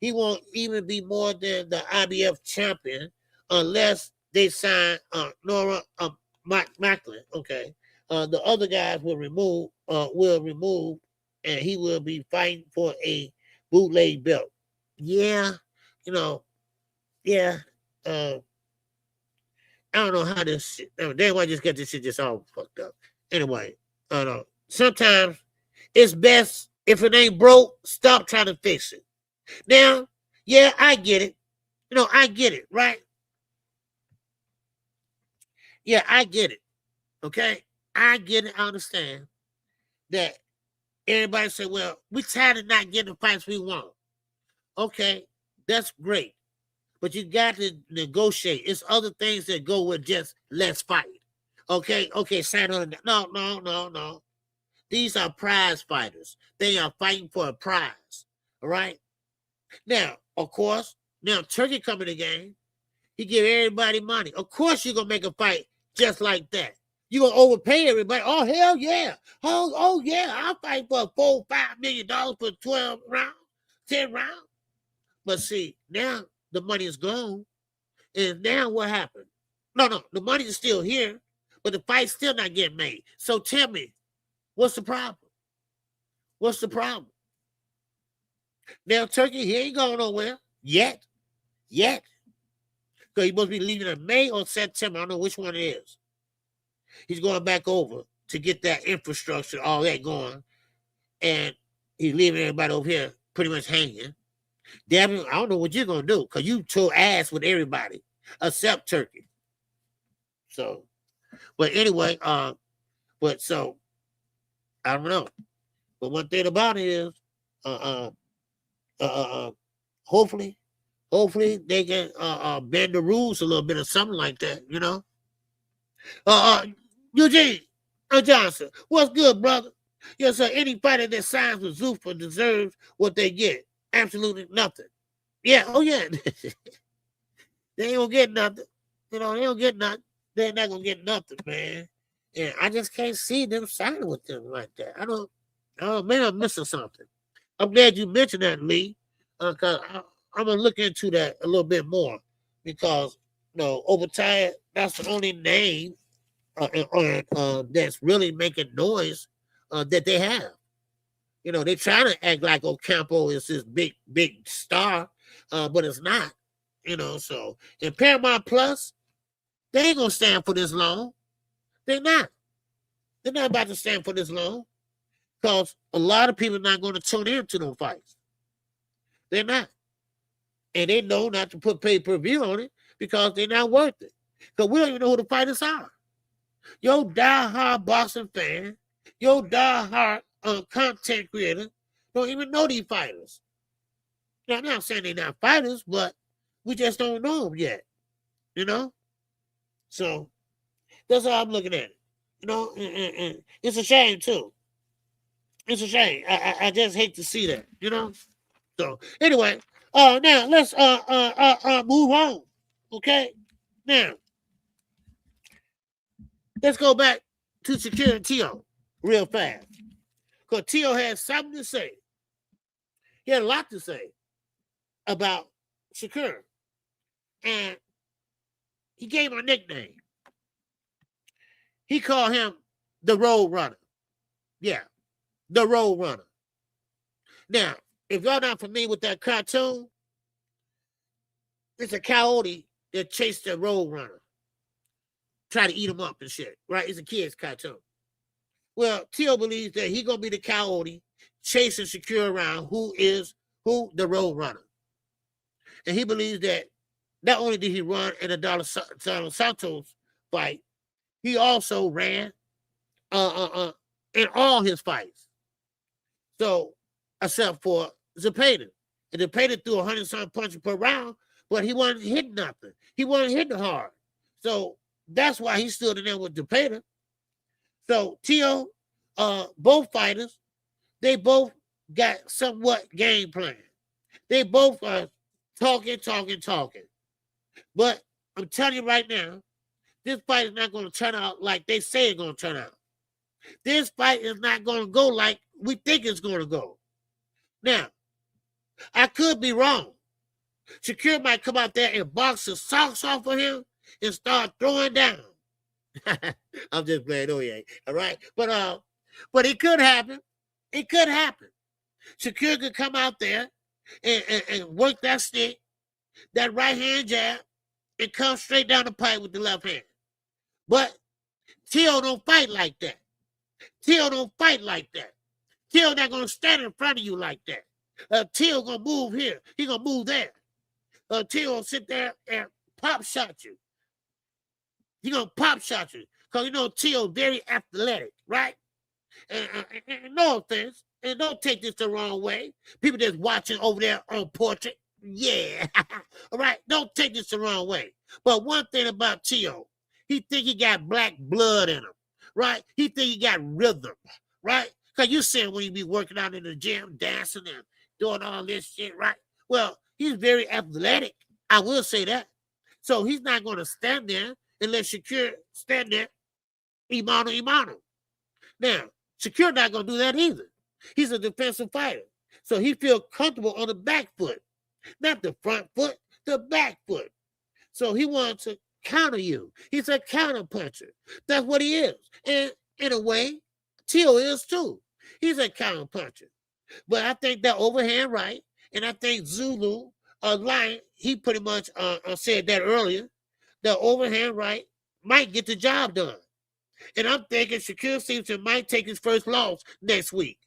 He won't even be more than the IBF champion unless they sign Nora Macklin. Okay. The other guys will remove, and he will be fighting for a bootleg belt. Yeah, yeah. I don't know how this shit. They want to just get this shit just all fucked up. Anyway, I don't know. Sometimes it's best if it ain't broke, stop trying to fix it. Now, yeah, I get it. I get it, right? Yeah, I get it. Okay, I get it. I understand that everybody say, "Well, we tired of not getting the fights we want." Okay, that's great. But you got to negotiate. It's other things that go with just let's fight. Okay, sign on. No. These are prize fighters. They are fighting for a prize. All right. Now, of course, Turkey come in the game. He give everybody money. Of course, you're gonna make a fight just like that. You're gonna overpay everybody. Oh, hell yeah. Oh yeah. I'll fight for $4-5 million for 12 rounds, 10 rounds. But see, now the money is gone. And now what happened? No, the money is still here, but the fight's still not getting made. So tell me, what's the problem? What's the problem? Now, Turkey, he ain't going nowhere yet. Because he must be leaving in May or September. I don't know which one it is. He's going back over to get that infrastructure, all that going. And he's leaving everybody over here pretty much hanging. Devin, I don't know what you're going to do because you tore ass with everybody except Turkey. So, but anyway, I don't know. But one thing about it is, hopefully they can bend the rules a little bit or something like that, Eugene Johnson, what's good, brother? Yes, sir. Any fighter that signs with Zuffa deserves what they get. Absolutely nothing. Yeah, oh yeah. They ain't gonna get nothing. They don't get nothing. They're not gonna get nothing, man. And I just can't see them signing with them like that. I don't. Oh, maybe I'm missing something. I'm glad you mentioned that, Lee, because I'm gonna look into that a little bit more because Overtired, that's the only name that's really making noise that they have. They're trying to act like Ocampo is this big star, but it's not. So in Paramount Plus, they ain't gonna stand for this long. They're not. They're not about to stand for this long because a lot of people are not going to tune in to those fights. They're not. And they know not to put pay-per-view on it because they're not worth it. Because we don't even know who the fighters are. Your die-hard boxing fan, your die-hard content creator don't even know these fighters. Now, I'm not saying they're not fighters, but we just don't know them yet. So that's how I'm looking at it. And it's a shame too. It's a shame. I just hate to see that. So anyway, now let's move on. Okay, now let's go back to Shakur and Teo real fast because Teo had something to say. He had a lot to say about Shakur, and he gave him a nickname. He called him the Road Runner. Yeah, the Road Runner. Now, if y'all not familiar with that cartoon, it's a coyote that chased the Road Runner, try to eat him up and shit. Right? It's a kid's cartoon. Well, Teo believes that he's gonna be the coyote chasing Shakur around, who the Road Runner, and he believes that not only did he run in the Dos Santos fight, he also ran in all his fights. So, except for Zepeda. And Zepeda threw 100-some punches per round, but he wasn't hitting nothing. He wasn't hitting hard. So, that's why he stood in there with Zepeda. So Teo, both fighters, they both got somewhat game plan. They both are talking. But I'm telling you right now, this fight is not going to turn out like they say it's going to turn out. This fight is not going to go like we think it's going to go. Now, I could be wrong. Shakur might come out there and box the socks off of him and start throwing down. I'm just playing. Oh yeah, all right. But it could happen. It could happen. Shakur could come out there and work that stick, that right hand jab, and come straight down the pipe with the left hand. But Teo don't fight like that. Teo don't fight like that. Teo not gonna stand in front of you like that. Teo gonna move here. He gonna move there. Teo gonna sit there and pop shot you. He gonna pop shot you because you know Teo very athletic, right? And no offense, and don't take this the wrong way. People that's watching over there on Portrait, yeah, all right. Don't take this the wrong way. But one thing about Teo, he think he got black blood in him, right? He think he got rhythm, right? Because you see him when he be working out in the gym, dancing and doing all this shit, right? Well, he's very athletic. I will say that. So he's not going to stand there and let Shakur stand there, Imano. Now, Shakur not going to do that either. He's a defensive fighter. So he feels comfortable on the back foot. Not the front foot, the back foot. So he wants to counter you. He's a counter puncher. That's what he is. And in a way, Teo is too. He's a counter puncher. But I think that overhand right, and I think Zulu, Lion, he pretty much said that earlier, the overhand right might get the job done. And I'm thinking Shakur Stevenson might take his first loss next week.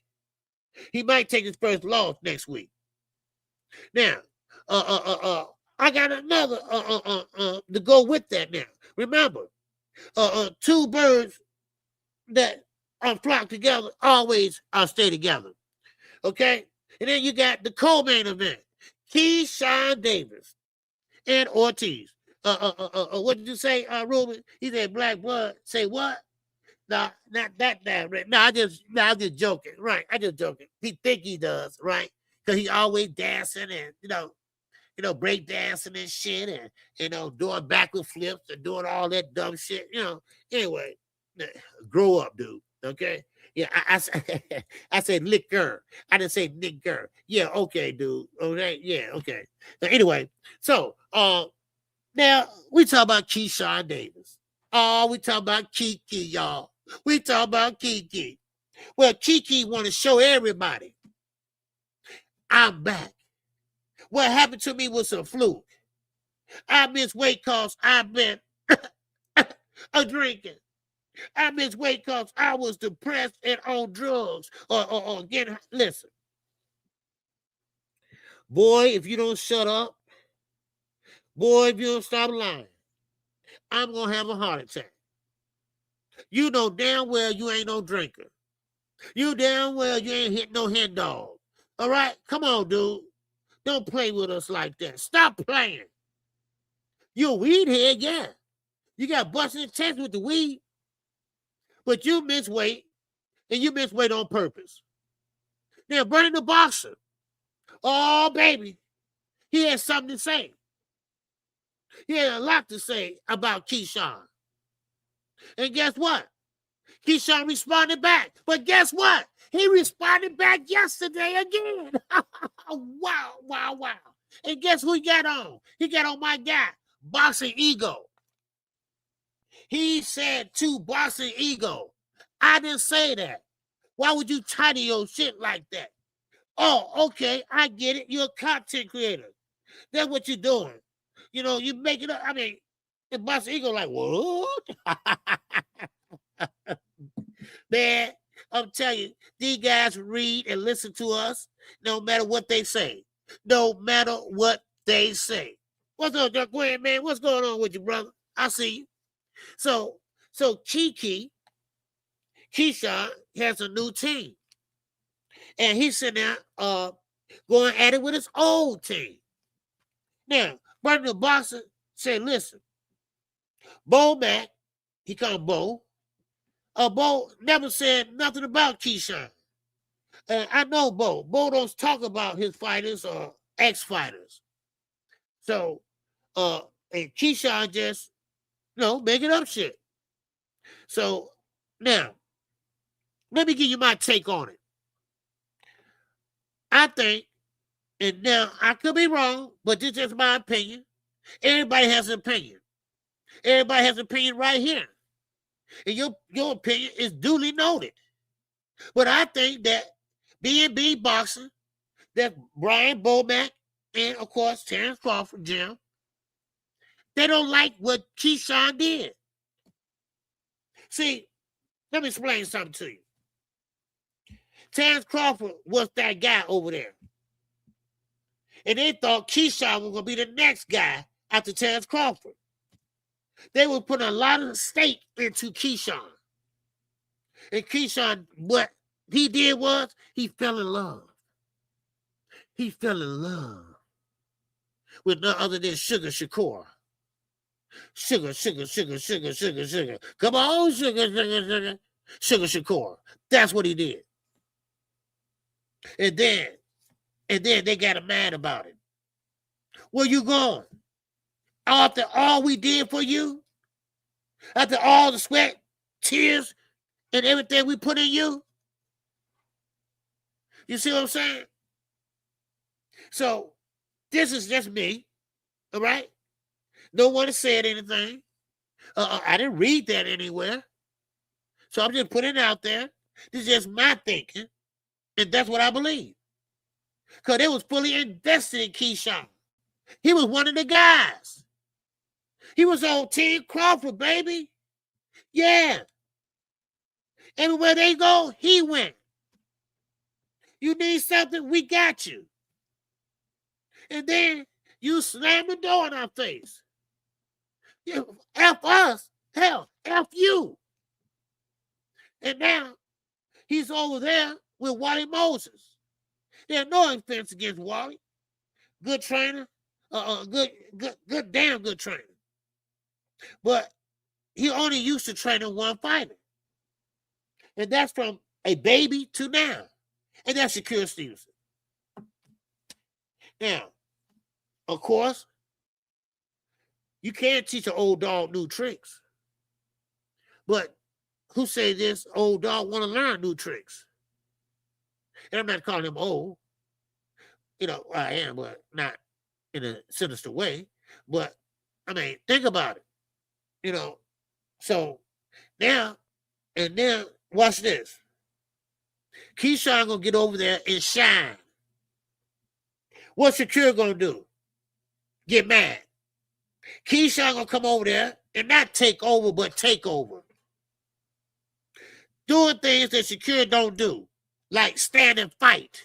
He might take his first loss next week. Now, I got another to go with that now. Remember, two birds that are flocked together always stay together. Okay? And then you got the co-main event. Kishan Davis and Ortiz. What did you say, Ruben? He said black blood. Say what? No, not that. No, I'm just joking. Right, I just joking. He think he does, right? Because he always dancing and you know, break dancing and shit, and doing backward flips and doing all that dumb shit. Anyway, grow up, dude. Okay. Yeah, I said liquor. I didn't say nigger. Yeah, okay, dude. Okay, yeah, okay. Now, anyway, so now we talk about Kishan Davis. Oh, we talk about Kiki, y'all. We talk about Kiki. Well, Kiki want to show everybody I'm back. What happened to me was a fluke. I missed weight because I've been a drinking. I missed weight because I was depressed and on drugs or getting. Listen, boy, if you don't shut up, boy, if you don't stop lying, I'm gonna have a heart attack. You know damn well you ain't no drinker. You damn well you ain't hit no hen dog. All right, come on, dude. Don't play with us like that. Stop playing. You a weed head, yeah. You got busted in the chest with the weed. But you miss weight, and you miss weight on purpose. Now, Bernie the boxer, oh, baby, he had something to say. He had a lot to say about Keyshawn. And guess what? Keyshawn responded back. But guess what? He responded back yesterday again. Wow. And guess who he got on? He got on my guy, Boxing Ego. He said to Boxing Ego, I didn't say that. Why would you title your shit like that? Oh, okay, I get it. You're a content creator. That's what you're doing. You make it up. I mean, and Boxing Ego like, what? Man, I'm telling you, these guys read and listen to us no matter what they say. No matter what they say. What's up, Dirk Gwen, man? What's going on with you, brother? I see you. So Keyshawn has a new team. And he's sitting there going at it with his old team. Now, Bernie the boxer said, listen, Bo Mack, he called Bo, Bo never said nothing about Keyshawn. I know Bo. Bo don't talk about his fighters or ex-fighters. So, and Keyshawn just, making up shit. So, now, let me give you my take on it. I think, and now I could be wrong, but this is my opinion. Everybody has an opinion. Everybody has an opinion right here. And your opinion is duly noted. But I think that B&B Boxing, that Brian Bomack, and of course Terrence Crawford, Jim, they don't like what Keyshawn did. See, let me explain something to you. Terrence Crawford was that guy over there. And they thought Keyshawn was going to be the next guy after Terrence Crawford. They were putting a lot of stake into Keyshawn. And Keyshawn, what he did was he fell in love. He fell in love with none other than Sugar Shakur. Sugar. Come on, Sugar. Sugar Shakur. That's what he did. And then they got him mad about it. Where you going? After all we did for you? After all the sweat, tears, and everything we put in you? You see what I'm saying? So, this is just me, all right? No one has said anything. I didn't read that anywhere. So, I'm just putting it out there. This is just my thinking, and that's what I believe. Because they was fully invested in Keyshawn. He was one of the guys. He was on Team Crawford, baby. Yeah. Everywhere they go, he went. You need something, we got you. And then you slam the door in our face. F us, hell, F you. And now he's over there with Wally Moses. There's no offense against Wally. Good trainer. Damn good trainer. But he only used to training one fighter. And that's from a baby to now. And that's Shakur Stevenson. Now, of course, you can't teach an old dog new tricks. But who say this old dog want to learn new tricks? And I'm not calling him old. I am, but not in a sinister way. But, I mean, think about it. So now, and then watch this. Keyshawn gonna get over there and shine. What's Shakur gonna do? Get mad. Keyshawn gonna come over there and not take over, but take over. Doing things that Shakur don't do, like stand and fight,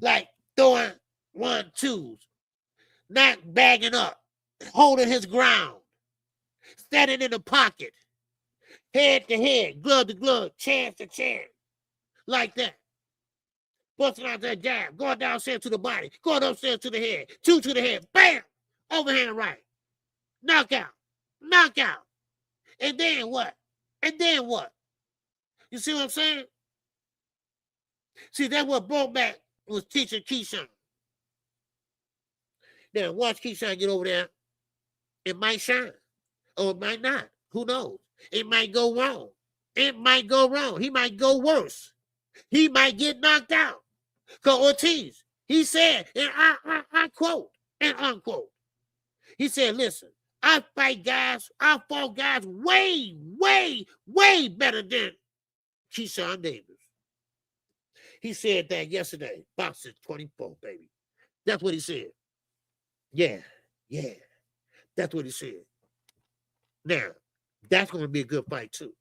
like throwing 1-2s, not bagging up, holding his ground. Standing in the pocket, head to head, glove to glove, chance to chance, like that. Busting out that jab, going downstairs to the body, going upstairs to the head, 2 to the head, bam, overhand right, knockout. And then what? You see what I'm saying? See, that's what Bomack was teaching Keyshawn. Now, watch Keyshawn get over there. It might shine. Or it might not. Who knows? It might go wrong. He might go worse. He might get knocked out. Because Ortiz, he said, and I quote and unquote, he said, listen, I fought guys way, way, way better than Kishan Davis. He said that yesterday. Boxing 24, baby. That's what he said. Yeah. That's what he said. Now, that's going to be a good fight, too.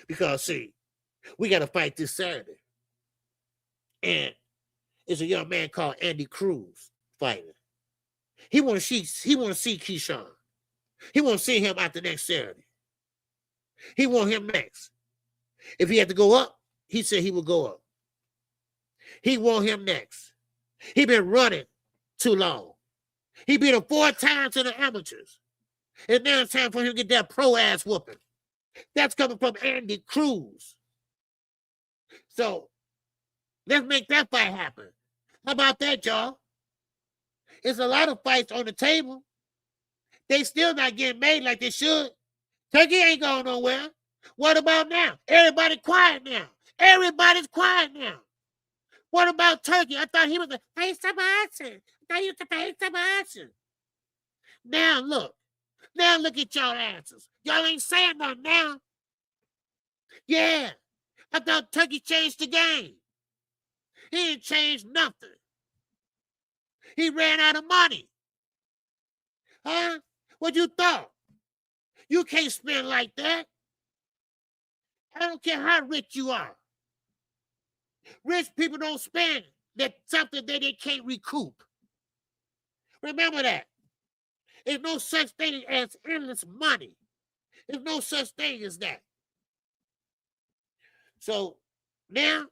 Because, see, we got to fight this Saturday. And it's a young man called Andy Cruz fighting. He want to see Keyshawn. He want to see him after next Saturday. He want him next. If he had to go up, he said he would go up. He want him next. He been running too long. He beat him 4 times in the amateurs. And now it's time for him to get that pro ass whooping. That's coming from Andy Cruz. So let's make that fight happen. How about that, y'all? It's a lot of fights on the table. They still not getting made like they should. Turkey ain't going nowhere. What about now? Everybody quiet now. Everybody's quiet now. What about Turkey? I thought he was a face of action. I thought he was a face of action. Now look. Now look at y'all asses. Y'all ain't saying nothing now. Yeah. I thought Turkey changed the game. He ain't changed nothing. He ran out of money. Huh? What you thought? You can't spend like that. I don't care how rich you are. Rich people don't spend that something that they can't recoup. Remember that. There's no such thing as endless money. There's no such thing as that. So now,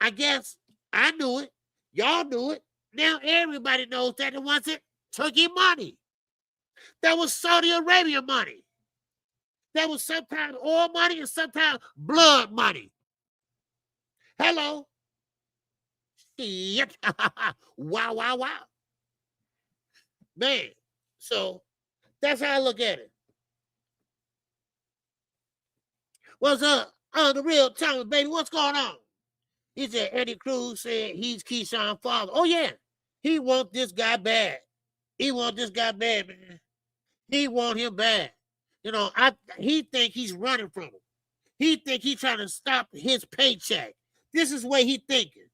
I guess I knew it. Y'all knew it. Now everybody knows that it wasn't Turkey money. That was Saudi Arabia money. That was sometimes oil money and sometimes blood money. Hello. Shit. Wow, wow, wow. Man, so that's how I look at it. What's up? The real Thomas, baby, what's going on? He said Eddie Cruz said he's Keyshawn's father. Oh, yeah. He wants this guy bad. He wants this guy bad, man. He want him bad. You know, he think he's running from him. He think he's trying to stop his paycheck. This is what he thinking.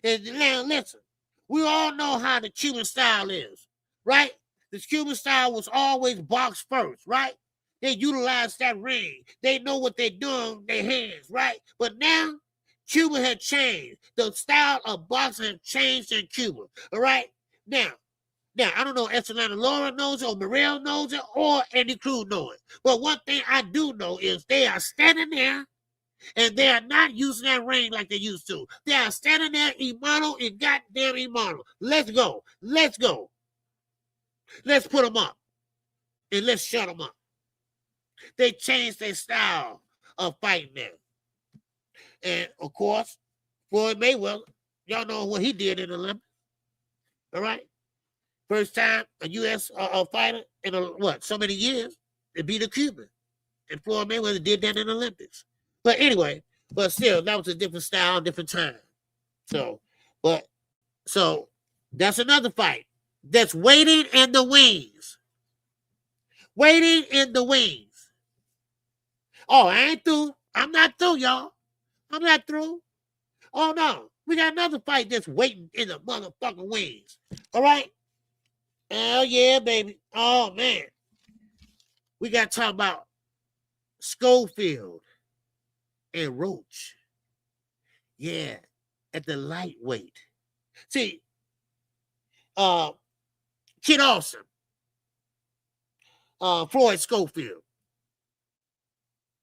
And now, listen, we all know how the Cuban style is, right? The Cuban style was always box first, right? They utilize that ring. They know what they're doing with their hands, right? But now, Cuba had changed. The style of boxing had changed in Cuba, all right? Now, I don't know if Estelana Laura knows it, or Morel knows it, or Andy Cruz knows it. But one thing I do know is they are standing there, and they are not using that ring like they used to. They are standing there, Imano and goddamn Imano. Let's go. Let's go. Let's put them up, and let's shut them up. They changed their style of fighting now. And, of course, Floyd Mayweather, y'all know what he did in the Olympics. All right? First time a U.S. fighter in so many years to beat a Cuban. And Floyd Mayweather did that in the Olympics. But anyway, but still, that was a different style, different time. So that's another fight that's waiting in the wings. Waiting in the wings. Oh, I ain't through. I'm not through, y'all. I'm not through. Oh, no. We got another fight that's waiting in the motherfucking wings. All right? Hell yeah, baby. Oh, man. We got to talk about Schofield and Roach. Yeah, at the lightweight. See, Kid Austin, Floyd Schofield,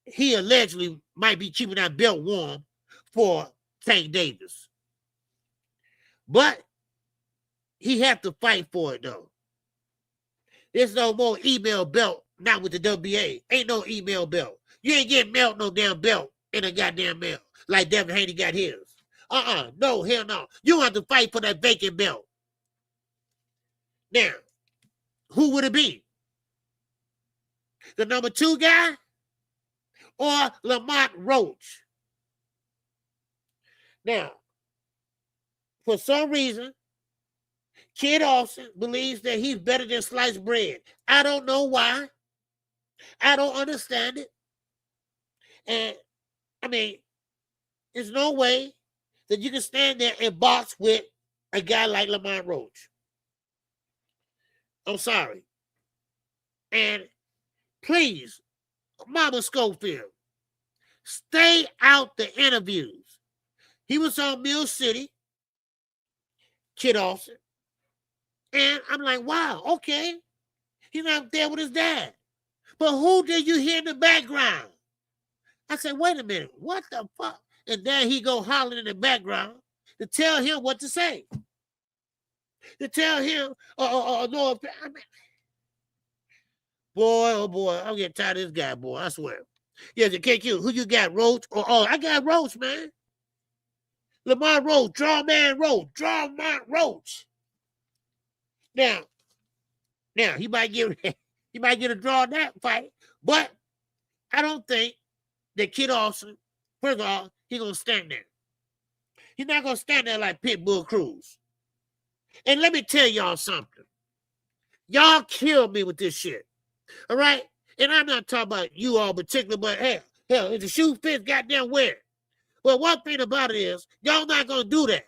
he allegedly might be keeping that belt warm for Tank Davis. But he have to fight for it, though. There's no more email belt, not with the WBA. Ain't no email belt. You ain't getting mailed no damn belt in a goddamn mail like Devin Haney got his. No, hell no. You have to fight for that vacant belt. Now, who would it be? The number 2 guy or Lamont Roach? Now, for some reason, Kid Austin believes that he's better than sliced bread. I don't know why. I don't understand it. And, I mean, there's no way that you can stand there and box with a guy like Lamont Roach. I'm sorry. And please, Mama Schofield, stay out the interviews. He was on Mill City, Kid Austin. And I'm like, wow, okay. He's not there with his dad. But who did you hear in the background? I said, wait a minute, what the fuck? And then he go hollering in the background to tell him what to say. To tell him, no, I mean, Boy, oh boy, I'm getting tired of this guy, boy. I swear. Yeah, the KQ. Who you got, Roach? Oh, I got Roach, man. Lamar Roach, draw man Roach, draw man Roach. Now, he might get a draw in that fight, but I don't think that Kid Austin, first of all, he's gonna stand there. He's not gonna stand there like Pitbull Cruz. And let me tell y'all something. Y'all killed me with this shit. All right? And I'm not talking about you all particular, but hell, if the shoe fits, goddamn wear it. But one thing about it is, y'all not gonna do that.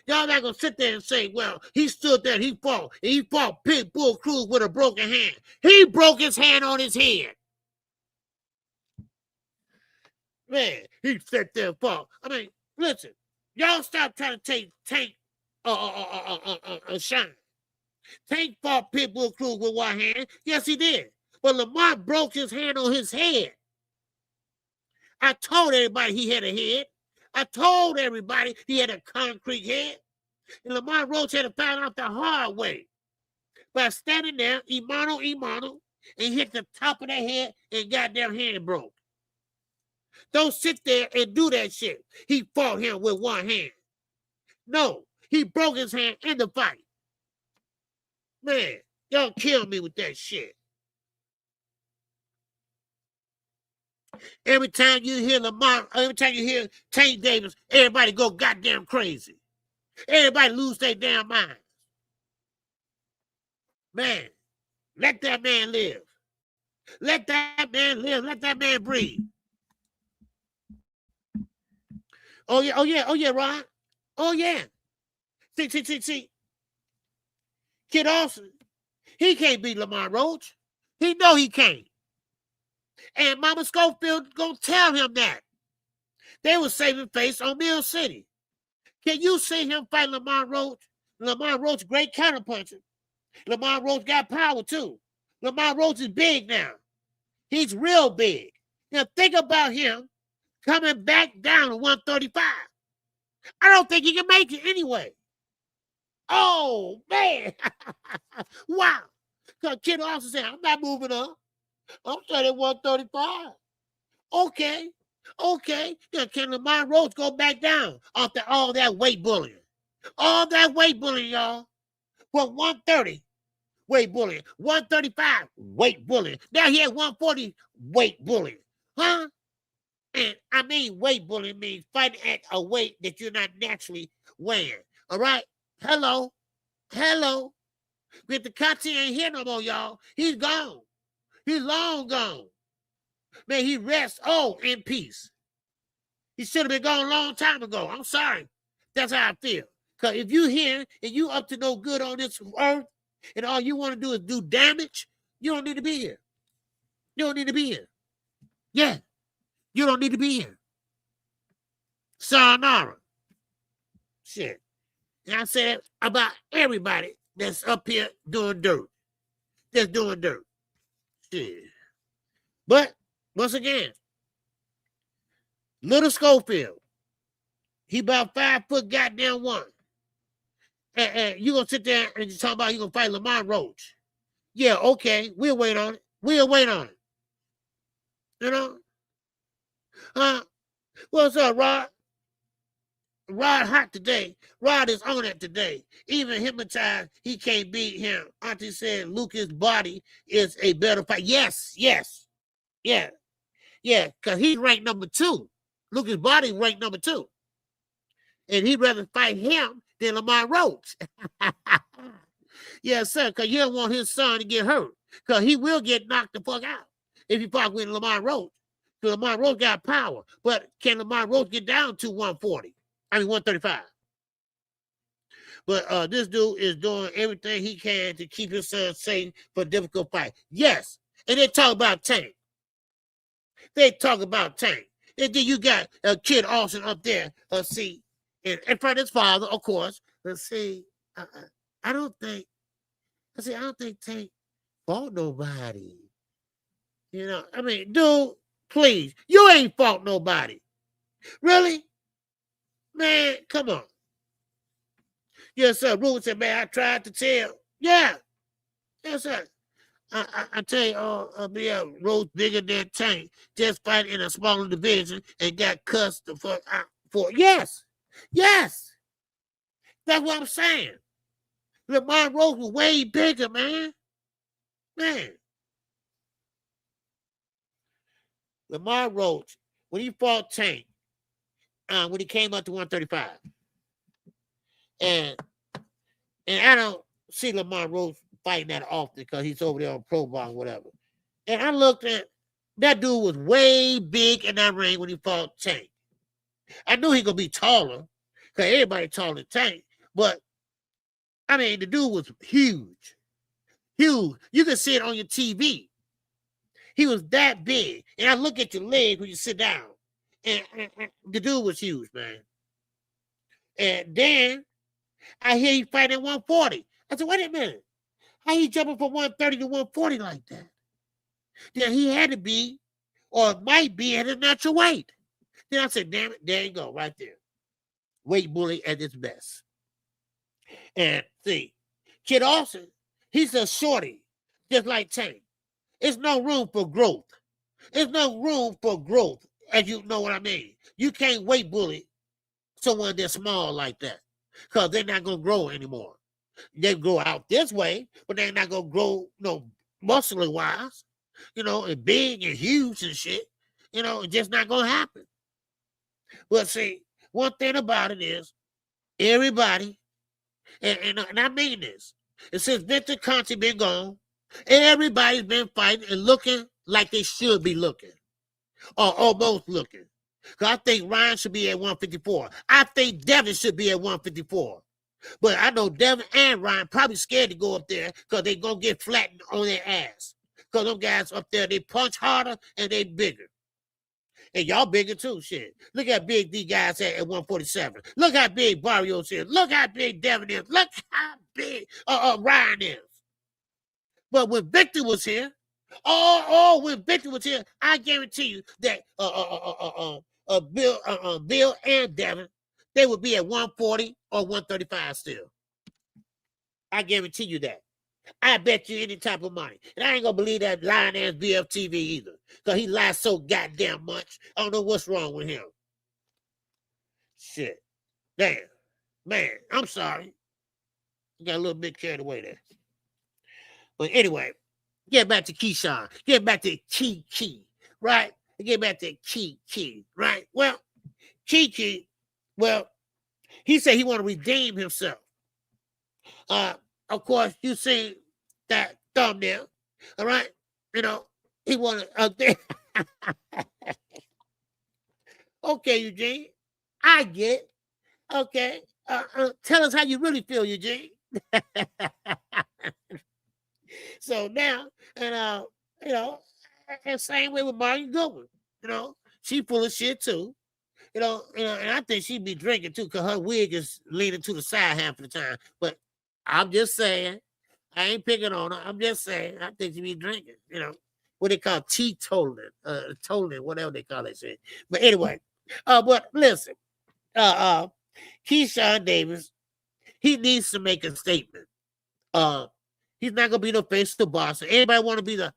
Y'all not gonna sit there and say, well, he stood there, he fought Pitbull Cruz with a broken hand. He broke his hand on his head. Man, he sat there and fought. I mean, listen, y'all stop trying to take shine. Tank fought Pitbull Cruz with one hand. Yes, he did. But Lamar broke his hand on his head. I told everybody he had a head. I told everybody he had a concrete head. And Lamar Roach had to find out the hard way. By standing there, Imano, and hit the top of the head and goddamn hand broke. Don't sit there and do that shit. He fought him with one hand. No, he broke his hand in the fight. Man, y'all kill me with that shit. Every time you hear Tank Davis, everybody go goddamn crazy. Everybody lose their damn mind. Man, let that man live. Let that man live. Let that man breathe. Oh yeah, Ron. Oh yeah. See. Kid Austin, he can't beat Lamar Roach. He know he can't. And Mama Schofield gonna tell him that. They were saving face on Mill City. Can you see him fight Lamar Roach? Lamar Roach, great counterpuncher. Lamar Roach got power too. Lamar Roach is big now. He's real big. Now think about him coming back down to 135. I don't think he can make it anyway. Oh, man. Wow. Because Kid Austin said, I'm not moving up. I'm staying at 135. Okay. Now, can Lamar Roach go back down after all that weight bullying? All that weight bullying, y'all. From 130, weight bullying. 135, weight bullying. Now he at 140, weight bullying. Huh? And I mean weight bullying means fighting at a weight that you're not naturally weighing. All right? Hello. With the Kati ain't here no more, y'all. He's gone. He's long gone. Man, he rests in peace. He should have been gone a long time ago. I'm sorry. That's how I feel. Because if you here and you up to no good on this earth and all you want to do is do damage, you don't need to be here. You don't need to be here. Yeah. You don't need to be here. Sayonara. Shit. And I said about everybody that's up here doing dirt. That's doing dirt. Shit. But, once again, Little Schofield, he about 5 foot goddamn one. And you gonna sit there and you talk about you gonna fight Lamar Roach. Yeah, okay, we'll wait on it. You know? What's up, Rod? Rod hot today. Rod is on it today. Even hypnotized, he can't beat him. Auntie said Lucas' body is a better fight. Yes. Yeah, because he's ranked number 2. Lucas' body ranked number 2. And he'd rather fight him than Lamar Roach. Yes, sir, because you don't want his son to get hurt. Because he will get knocked the fuck out if he fought with Lamar Roach. Because Lamar Roach got power. But can Lamar Roach get down to 135? But this dude is doing everything he can to keep his son safe for a difficult fight. Yes. And they talk about Tank. And then you got a Kid Austin up there, see, in front of his father, of course. Let's see, I don't think Tank fought nobody. You know, I mean, dude, please, you ain't fought nobody. Really? Man, come on. Yes, sir. Ruben said, man, I tried to tell. Yeah. Yes, sir. I tell you, yeah, Rose bigger than Tank, just fighting in a smaller division and got cussed for. Yes. That's what I'm saying. Lamar Rose was way bigger, man. Lamar Rose, when he fought Tank, when he came up to 135, and I don't see Lamar Rose fighting that often because he's over there on pro ball or whatever. And I looked at that dude was way big in that ring when he fought Tank. I knew he gonna be taller because everybody taller than Tank, but I mean the dude was huge. You can see it on your TV. He was that big, and I look at your legs when you sit down, and the dude was huge, man. And then I hear he fighting at 140. I said, wait a minute. How he jumping from 130 to 140 like that? Then he had to be, or might be at his natural weight. Then I said, damn it, there you go, right there. Weight bully at its best. And see, Kid Austin, he's a shorty, just like Tank. There's no room for growth. There's no room for growth, as you know what I mean. You can't weight bully someone that's small like that because they're not going to grow anymore. They grow out this way, but they're not going to grow, muscular-wise, and big and huge and shit. It's just not going to happen. But see, one thing about it is everybody, and I mean this, and since Victor Conte been gone, everybody's been fighting and looking like they should be looking, or almost looking. Because I think Ryan should be at 154. I think Devin should be at 154. But I know Devin and Ryan probably scared to go up there because they're going to get flattened on their ass. Because them guys up there, they punch harder and they bigger. And y'all bigger too, shit. Look how big these guys at 147. Look how big Barrios is. Look how big Devin is. Look how big Ryan is. But when Victor was here, when Victor was here, I guarantee you that Bill and Devin, they would be at 140 or 135 still. I guarantee you that. I bet you any type of money. And I ain't gonna believe that lying ass BFTV either. Because he lies so goddamn much. I don't know what's wrong with him. Shit. Damn. Man, I'm sorry. Got a little bit carried away there. But anyway, get back to Keyshawn. Get back to Kiki, right? Get back to Kiki, right? Well, Kiki, he said he want to redeem himself. Of course, you see that thumbnail, all right? He wanted okay, Eugene, I get it. Okay, tell us how you really feel, Eugene. So now, and same way with Martin Goodwin, she full of shit too. And I think she'd be drinking too, because her wig is leaning to the side half of the time. But I'm just saying, I ain't picking on her. I'm just saying, I think she'd be drinking, what they call teetotaling, whatever they call that shit. But anyway, but listen, Kishan Davis, he needs to make a statement. He's not gonna be the face of the boxer. Anybody want to be the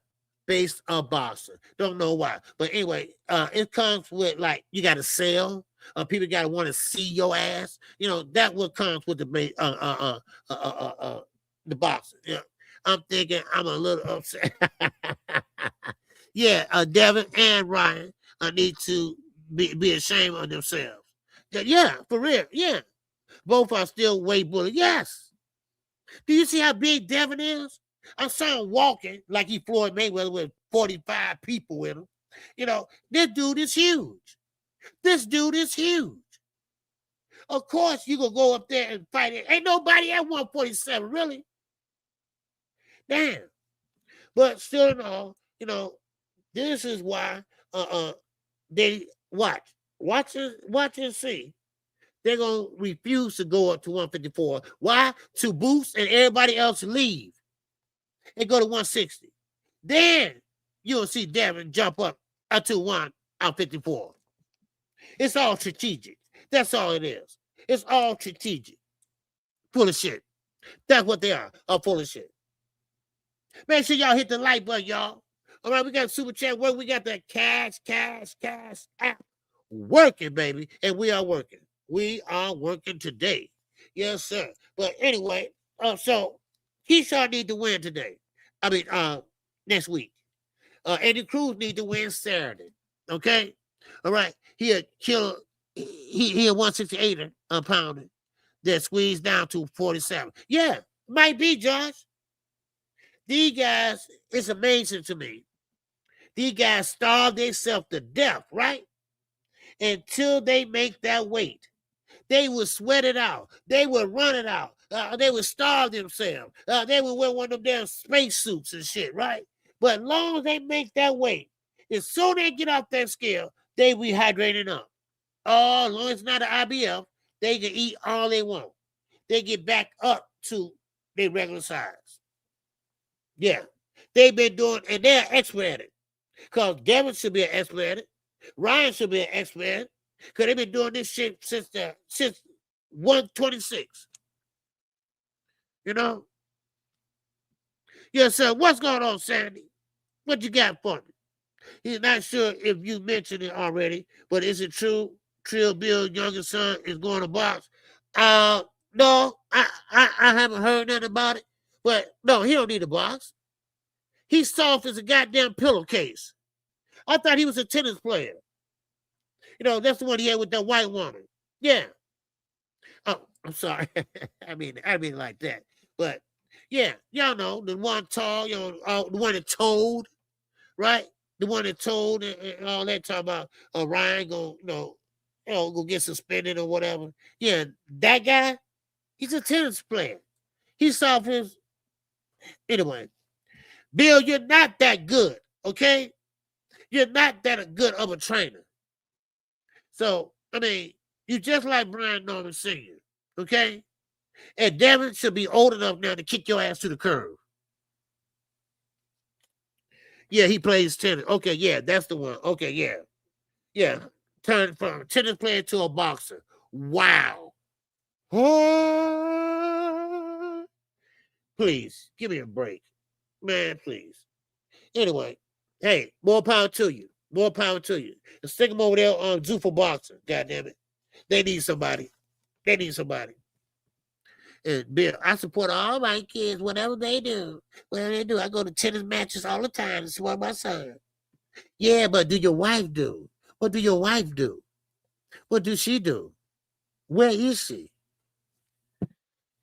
face of boxer? Don't know why, but anyway, it comes with you got to sell. People got to want to see your ass. That what comes with the boxer. I'm thinking I'm a little upset. Yeah, Devin and Ryan need to be ashamed of themselves. Yeah, for real. Yeah, both are still weight bullies. Yes. Do you see how big Devin is? I saw him walking like he Floyd Mayweather with 45 people with him. This dude is huge. Of course, you gonna go up there and fight it. Ain't nobody at 147, really. Damn. But still in all, this is why they watch and see. They're going to refuse to go up to 154. Why? To boost and everybody else leave and go to 160. Then you'll see Devin jump up to 154. It's all strategic. That's all it is. It's all strategic. Full of shit. That's what they are full of shit. Make sure y'all hit the like button, y'all. All right, we got super chat work. We got the cash app working, baby. And we are working. We are working today. Yes, sir. But anyway, so Keyshawn need to win today. I mean, next week. Andy Cruz need to win Saturday. Okay? All right. He a 168er, a pounder that squeezed down to 47. Yeah, might be, Josh. These guys, it's amazing to me. These guys starve themselves to death, right? Until they make that weight. They would sweat it out. They would run it out. They would starve themselves. They would wear one of them damn space suits and shit, right? But as long as they make that weight, as soon as they get off that scale, they rehydrating up. Oh, as long as it's not an IBF, they can eat all they want. They get back up to their regular size. Yeah. They've been doing, and they're expert at it. Because Devin should be an expert at it. Ryan should be an expert at it. Because they've been doing this shit since 126. You know? Yes, sir. What's going on, Sandy? What you got for me? He's not sure if you mentioned it already, but is it true Trill Bill's youngest son is going to box? No, I haven't heard nothing about it. But no, he don't need a box. He's soft as a goddamn pillowcase. I thought he was a tennis player. You know, that's the one he had with that white woman. Yeah. Oh, I'm sorry. I mean like that. But yeah, y'all know the one tall, you know, the one that told, right? The one that told and all that, talking about Ryan go get suspended or whatever. Yeah, that guy, he's a tennis player. He soft his. Anyway, Bill, you're not that good, okay? You're not that good of a trainer. So, I mean, you just like Brian Norman Sr., okay? And Devin should be old enough now to kick your ass to the curb. Yeah, he plays tennis. Okay, yeah, that's the one. Okay, yeah. Yeah, turned from a tennis player to a boxer. Wow. Please, give me a break. Man, please. Anyway, hey, more power to you. More power to you. And stick them over there on Zuffa Boxing. God damn it. They need somebody. They need somebody. And Bill, I support all my kids, whatever they do. Whatever they do. I go to tennis matches all the time to support my son. Yeah, but do your wife do? What do your wife do? What does she do? Where is she?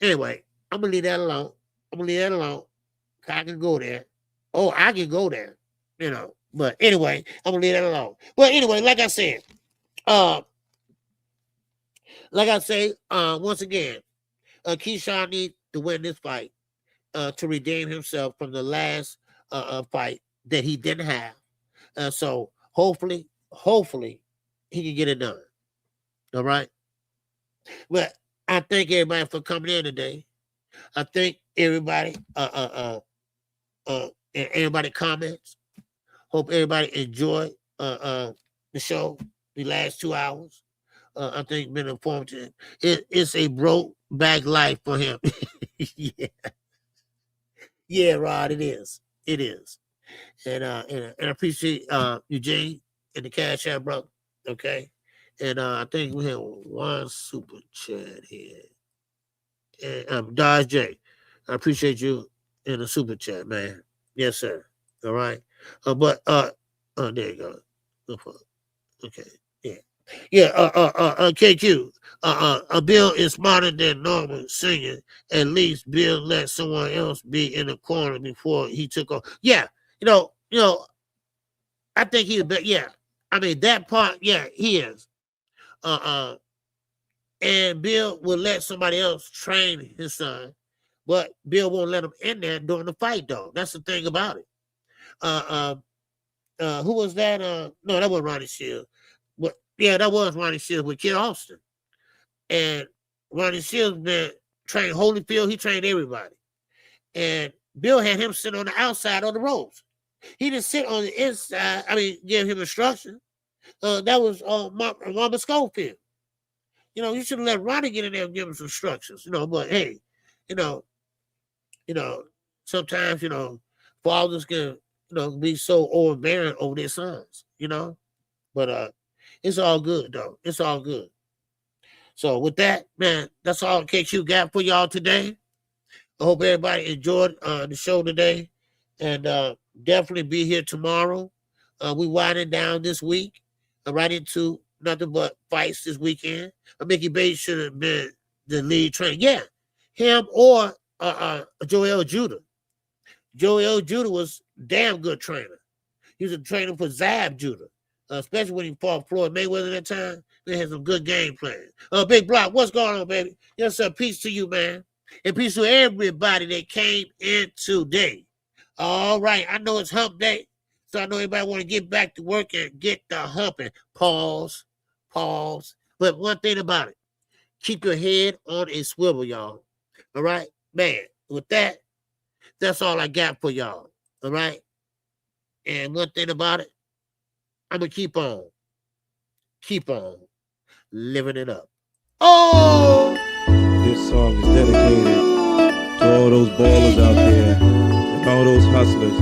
Anyway, I'm going to leave that alone. I can go there. Oh, I can go there. You know. But anyway, I'm going to leave that alone. But anyway, like I said, once again, Keyshawn needs to win this fight to redeem himself from the last fight that he didn't have. So hopefully he can get it done. All right. But I thank everybody for coming in today. I thank everybody. Everybody comments. Hope everybody enjoyed the show the last 2 hours. I think it's been informative. It's a broke back life for him. Yeah, Rod, it is. It is. And I appreciate Eugene and the Cash App, bro. Okay. And I think we have one super chat here. And Dodge J, I appreciate you in the super chat, man. Yes, sir. All right. But there you go. Okay. Yeah. Yeah, KQ. Bill is smarter than Norman Sr. At least Bill let someone else be in the corner before he took off. Yeah, you know, I think he's better. Yeah. I mean that part, yeah, he is. And Bill will let somebody else train his son, but Bill won't let him in there during the fight, though. That's the thing about it. Who was that? No, that wasn't Ronnie Shields. But yeah, that was Ronnie Shields with Kid Austin. And Ronnie Shields been trained Holyfield, he trained everybody. And Bill had him sit on the outside on the ropes. He didn't sit on the inside, give him instruction. That was Mama Schofield. You know, you should have let Ronnie get in there and give him some instructions, but hey, sometimes, fathers can, be so overbearing over their sons, But it's all good though. It's all good. So with that, man, that's all KQ got for y'all today. I hope everybody enjoyed the show today, and definitely be here tomorrow. We winding down this week, right into nothing but fights this weekend. Mickey Bates should have been the lead trainer. Yeah, him or Joel Judah. Joel Judah was a damn good trainer. He was a trainer for Zab Judah, especially when he fought Floyd Mayweather at that time. They had some good game plan. Big Block, what's going on, baby? Yes, sir. Peace to you, man. And peace to everybody that came in today. All right. I know it's hump day, so I know everybody want to get back to work and get the humping. Pause. But one thing about it, keep your head on a swivel, y'all. All right? Man, with that, that's all I got for y'all. All right? And one thing about it, I'm going to keep on living it up. Oh! This song is dedicated to all those ballers out there and all those hustlers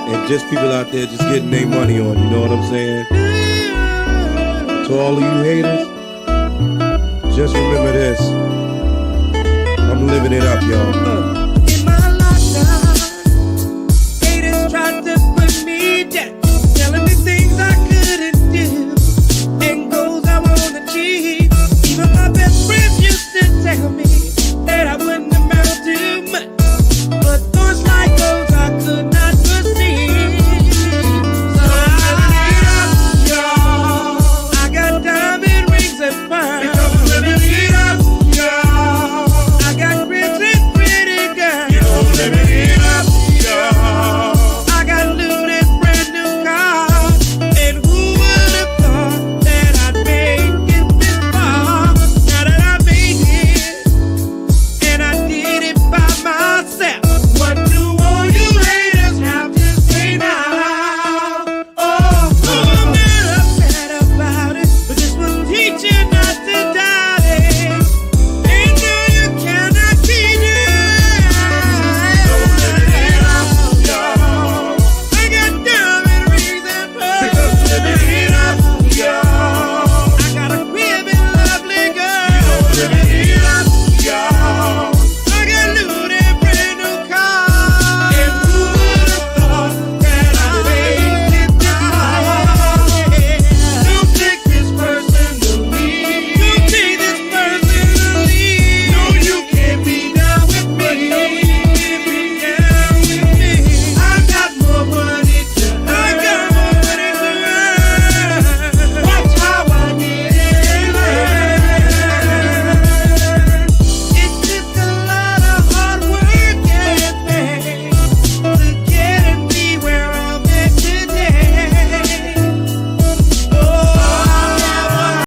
and just people out there just getting their money on, you know what I'm saying? To all of you haters, just remember this. I'm living it up, y'all.